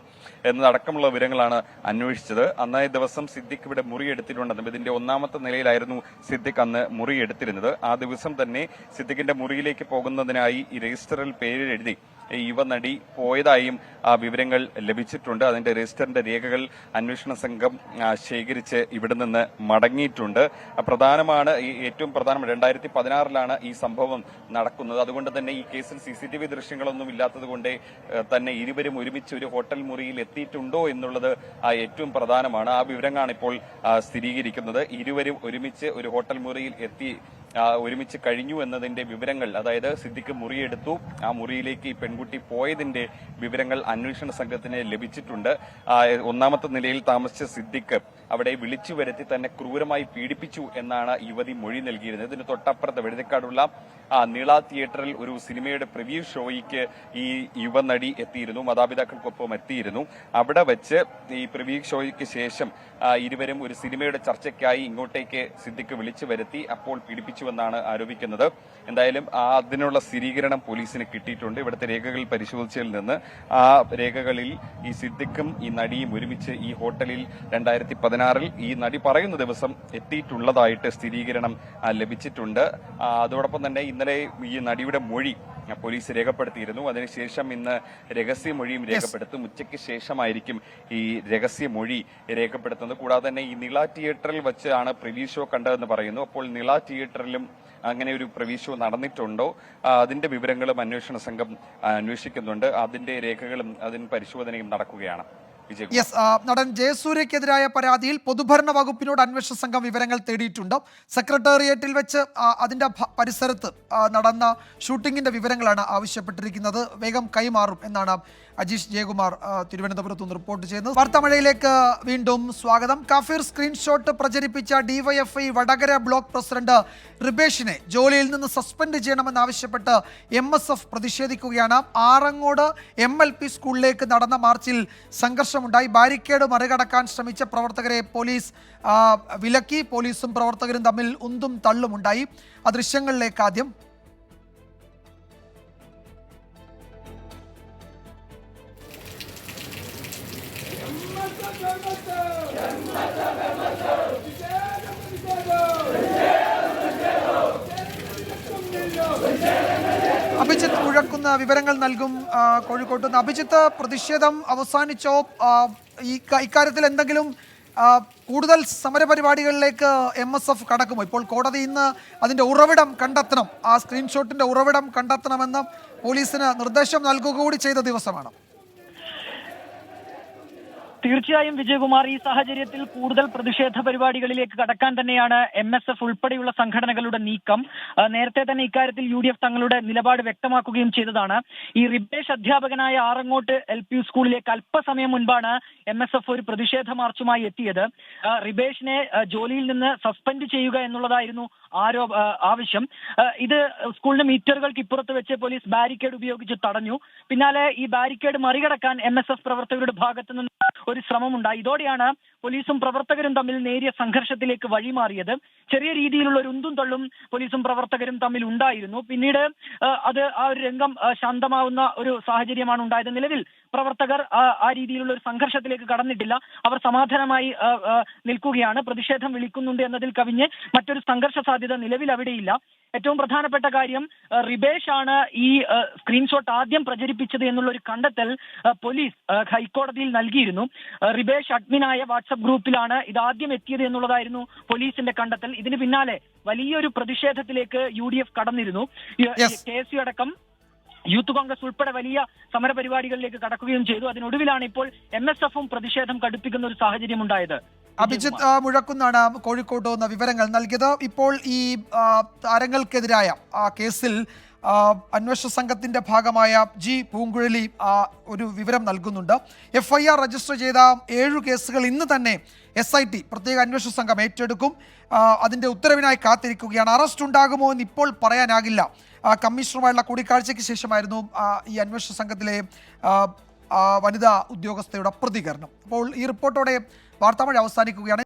എന്നതടക്കമുള്ള വിവരങ്ങളാണ് അന്വേഷിച്ചത്. അന്നേ ദിവസം സിദ്ദിഖ് ഇവിടെ മുറിയെടുത്തിട്ടുണ്ടെന്നും ഇതിന്റെ 1ാമത്തെ നിലയിലായിരുന്നു സിദ്ദിഖ് അന്ന് മുറിയെടുത്തിരുന്നത്. ആ ദിവസം തന്നെ സിദ്ദിഖിന്റെ മുറിയിലേക്ക് പോകുന്നതിനായി ഈ രജിസ്റ്ററിൽ പേരെഴുതി യുവനടി പോയതായും വിവരങ്ങൾ ലഭിച്ചിട്ടുണ്ട്. അതിന്റെ രജിസ്റ്ററിന്റെ രേഖകൾ അന്വേഷണ സംഘം ശേഖരിച്ച് ഇവിടെ നിന്ന് മടങ്ങിയിട്ടുണ്ട്. പ്രധാനമാണ് ഏറ്റവും പ്രധാനം 2016 ഈ സംഭവം നടക്കുന്നത്. അതുകൊണ്ട് തന്നെ ഈ കേസിൽ CCTV ദൃശ്യങ്ങളൊന്നും ഇല്ലാത്തത് കൊണ്ട് തന്നെ ഇരുവരും ഒരുമിച്ച് ഒരു ഹോട്ടൽ മുറിയിൽ എത്തിയിട്ടുണ്ടോ എന്നുള്ളത് ഏറ്റവും പ്രധാനമാണ്. ആ വിവരങ്ങളാണ് ഇപ്പോൾ സ്ഥിരീകരിക്കുന്നത്. ഇരുവരും ഒരുമിച്ച് ഒരു ഹോട്ടൽ മുറിയിൽ ഒരുമിച്ച് കഴിഞ്ഞു എന്നതിന്റെ വിവരങ്ങൾ, അതായത് സിദ്ദിഖ് മുറിയെടുത്തു, ആ മുറിയിലേക്ക് ഈ പെൺകുട്ടി പോയതിന്റെ വിവരങ്ങൾ അന്വേഷണ സംഘത്തിന് ലഭിച്ചിട്ടുണ്ട്. 1ാമത്തെ നിലയിൽ താമസിച്ച സിദ്ദിഖ് അവിടെ വിളിച്ചു വരുത്തി തന്നെ ക്രൂരമായി പീഡിപ്പിച്ചു എന്നാണ് യുവതി മൊഴി നൽകിയിരുന്നത്. ഇതിന് തൊട്ടപ്പുറത്ത് വെഴുതിക്കാടുള്ള നീള തിയേറ്ററിൽ ഒരു സിനിമയുടെ പ്രിവ്യൂ ഷോയ്ക്ക് ഈ യുവനടി എത്തിയിരുന്നു, മാതാപിതാക്കൾക്കൊപ്പം എത്തിയിരുന്നു. അവിടെ വെച്ച് ഈ പ്രിവ്യൂ ഷോയ്ക്ക് ശേഷം ഇരുവരും ഒരു സിനിമയുടെ ചർച്ചയ്ക്കായി ഇങ്ങോട്ടേക്ക് സിദ്ദിഖ് വിളിച്ചു വരുത്തി, അപ്പോൾ പീഡിപ്പിച്ചുവെന്നാണ് ആരോപിക്കുന്നത്. എന്തായാലും അതിനുള്ള സ്ഥിരീകരണം പോലീസിന് കിട്ടിയിട്ടുണ്ട്. ഇവിടുത്തെ രേഖകൾ പരിശോധിച്ചതിൽ നിന്ന് ആ രേഖകളിൽ ഈ സിദ്ദിഖും ഈ നടിയും ഒരുമിച്ച് ഈ ഹോട്ടലിൽ 2016 ഈ നടി പറയുന്ന ദിവസം എത്തിയിട്ടുള്ളതായിട്ട് സ്ഥിരീകരണം ലഭിച്ചിട്ടുണ്ട്. അതോടൊപ്പം തന്നെ ഇന്നലെ ഈ നടിയുടെ മൊഴി പോലീസ് രേഖപ്പെടുത്തിയിരുന്നു. അതിനുശേഷം ഇന്ന് രഹസ്യമൊഴിയും രേഖപ്പെടുത്തും. ഉച്ചയ്ക്ക് ശേഷമായിരിക്കും ഈ രഹസ്യമൊഴി രേഖപ്പെടുത്തുന്നത്. കൂടാതെ തന്നെ ഈ നിള തിയേറ്ററിൽ വെച്ചാണ് പ്രിവ്യൂ ഷോ കണ്ടതെന്ന് പറയുന്നു. അപ്പോൾ നിള തിയേറ്ററിലും അങ്ങനെ ഒരു പ്രിവ്യൂ ഷോ നടന്നിട്ടുണ്ടോ, അതിന്റെ വിവരങ്ങളും അന്വേഷണ സംഘം അന്വേഷിക്കുന്നുണ്ട്. അതിന്റെ രേഖകളും അതിന് പരിശോധനയും നടക്കുകയാണ്. നടൻ ജയസൂര്യക്കെതിരായ പരാതിയിൽ പൊതുഭരണ വകുപ്പിനോട് അന്വേഷണ സംഘം വിവരങ്ങൾ തേടിയിട്ടുണ്ട്. സെക്രട്ടേറിയറ്റിൽ വെച്ച് അതിന്റെ പരിസരത്ത് നടന്ന ഷൂട്ടിങ്ങിന്റെ വിവരങ്ങളാണ് ആവശ്യപ്പെട്ടിരിക്കുന്നത്. വേഗം കൈമാറും എന്നാണ് അജീഷ് ജയകുമാർ തിരുവനന്തപുരത്ത് നിന്ന് റിപ്പോർട്ട് ചെയ്യുന്നത്. വാർത്താമഴയിലേക്ക് വീണ്ടും സ്വാഗതം. കാഫിർ സ്ക്രീൻഷോട്ട് പ്രചരിപ്പിച്ച DYFI വടകര ബ്ലോക്ക് പ്രസിഡന്റ് റിബേഷിനെ ജോലിയിൽ നിന്ന് സസ്പെൻഡ് ചെയ്യണമെന്നാവശ്യപ്പെട്ട് MSF പ്രതിഷേധിക്കുകയാണ്. ആറങ്ങോട് MLP സ്കൂളിലേക്ക് നടന്ന മാർച്ചിൽ സംഘർഷമുണ്ടായി. ബാരിക്കേഡ് മറികടക്കാൻ ശ്രമിച്ച പ്രവർത്തകരെ പോലീസ് വിലക്കി. പോലീസും പ്രവർത്തകരും തമ്മിൽ ഉന്തും തള്ളുമുണ്ടായി. ആ ദൃശ്യങ്ങളിലേക്ക് ആദ്യം. അഭിജിത്ത് മുഴക്കുന്ന വിവരങ്ങൾ നൽകും കോഴിക്കോട്ട് നിന്ന്. അഭിജിത്ത്, പ്രതിഷേധം അവസാനിച്ചോ? ഇക്കാര്യത്തിൽ എന്തെങ്കിലും കൂടുതൽ സമരപരിപാടികളിലേക്ക് MSF കടക്കുമോ? ഇപ്പോൾ കോടതി ഇന്ന് അതിൻ്റെ ഉറവിടം കണ്ടെത്തണം, ആ സ്ക്രീൻഷോട്ടിൻ്റെ ഉറവിടം കണ്ടെത്തണമെന്ന് പോലീസിന് നിർദ്ദേശം നൽകുക കൂടി ചെയ്ത ദിവസമാണ്. തീർച്ചയായും വിജയകുമാർ, ഈ സാഹചര്യത്തിൽ കൂടുതൽ പ്രതിഷേധ പരിപാടികളിലേക്ക് കടക്കാൻ തന്നെയാണ് MSF ഉൾപ്പെടെയുള്ള സംഘടനകളുടെ നീക്കം. നേരത്തെ തന്നെ ഇക്കാര്യത്തിൽ UDF തങ്ങളുടെ നിലപാട് വ്യക്തമാക്കുകയും ചെയ്തതാണ്. ഈ റിബേഷ് അധ്യാപകനായ ആറങ്ങോട്ട് LP സ്കൂളിലേക്ക് അല്പസമയം മുൻപാണ് MSF ഒരു പ്രതിഷേധ മാർച്ചുമായി എത്തിയത്. റിബേഷിനെ ജോലിയിൽ നിന്ന് സസ്പെൻഡ് ചെയ്യുക എന്നുള്ളതായിരുന്നു ആവശ്യം. ഇത് സ്കൂളിന്റെ മീറ്ററുകൾക്ക് ഇപ്പുറത്ത് വെച്ച് പോലീസ് ബാരിക്കേഡ് ഉപയോഗിച്ച് തടഞ്ഞു. പിന്നാലെ ഈ ബാരിക്കേഡ് മറികടക്കാൻ MSF പ്രവർത്തകരുടെ ഭാഗത്തു നിന്ന് ഒരു ശ്രമമുണ്ടായി. ഇതോടെയാണ് പോലീസും പ്രവർത്തകരും തമ്മിൽ നേരിയ സംഘർഷത്തിലേക്ക് വഴിമാറിയത്. ചെറിയ രീതിയിലുള്ള ഒരു ഉന്തും തള്ളും പോലീസും പ്രവർത്തകരും തമ്മിൽ ഉണ്ടായിരുന്നു. പിന്നീട് ആ ഒരു രംഗം ശാന്തമാവുന്ന ഒരു സാഹചര്യമാണ് ഉണ്ടായത്. നിലവിൽ പ്രവർത്തകർ ആ രീതിയിലുള്ള ഒരു സംഘർഷത്തിലേക്ക് കടന്നിട്ടില്ല. അവർ സമാധാനമായി നിൽക്കുകയാണ്. പ്രതിഷേധം വിളിക്കുന്നുണ്ട് എന്നതിൽ കവിഞ്ഞ് മറ്റൊരു സംഘർഷ സാധ്യത നിലവിൽ അവിടെയില്ല. ഏറ്റവും പ്രധാനപ്പെട്ട കാര്യം, റിബേഷ് ആണ് ഈ സ്ക്രീൻഷോട്ട് ആദ്യം പ്രചരിപ്പിച്ചത് എന്നുള്ള ഒരു കണ്ടെത്തൽ പോലീസ് ഹൈക്കോടതിയിൽ നൽകിയിരുന്നു. റിബേഷ് അഡ്മിനായ വാട്സ്ആപ്പ് ഗ്രൂപ്പിലാണ് ഇത് ആദ്യം എത്തിയത് എന്നുള്ളതായിരുന്നു പോലീസിന്റെ കണ്ടെത്തൽ. ഇതിന് പിന്നാലെ വലിയൊരു പ്രതിഷേധത്തിലേക്ക് UDF കടന്നിരുന്നു. KSU അടക്കം യൂത്ത് കോൺഗ്രസ് ഉൾപ്പെടെ വലിയ സമരപരിപാടികളിലേക്ക് കടക്കുകയും ചെയ്തു. അതിനൊടുവിലാണ് ഇപ്പോൾ MSFും പ്രതിഷേധം കടുപ്പിക്കുന്ന ഒരു സാഹചര്യം ഉണ്ടായത്. അഭിജിത്ത് മുഴക്കുന്നാണ് കോഴിക്കോട് നിന്ന് വിവരങ്ങൾ നൽകിയത്. ഇപ്പോൾ ഈ താരങ്ങൾക്കെതിരായ കേസിൽ അന്വേഷണ സംഘത്തിന്റെ ഭാഗമായ ജി പൂങ്കുഴലി ഒരു വിവരം നൽകുന്നുണ്ട്. FIR രജിസ്റ്റർ ചെയ്ത 7 കേസുകൾ ഇന്ന് തന്നെ SIT പ്രത്യേക അന്വേഷണ സംഘം ഏറ്റെടുക്കും. അതിന്റെ ഉത്തരവിനായി കാത്തിരിക്കുകയാണ്. അറസ്റ്റ് ഉണ്ടാകുമോ എന്ന് ഇപ്പോൾ പറയാനാകില്ല. കമ്മീഷണറുമായുള്ള കൂടിക്കാഴ്ചയ്ക്ക് ശേഷമായിരുന്നു ഈ അന്വേഷണ സംഘത്തിലെ വനിതാ ഉദ്യോഗസ്ഥയുടെ പ്രതികരണം. അപ്പോൾ ഈ റിപ്പോർട്ടോടെ വാർത്താമഴ അവസാനിക്കുകയാണ്.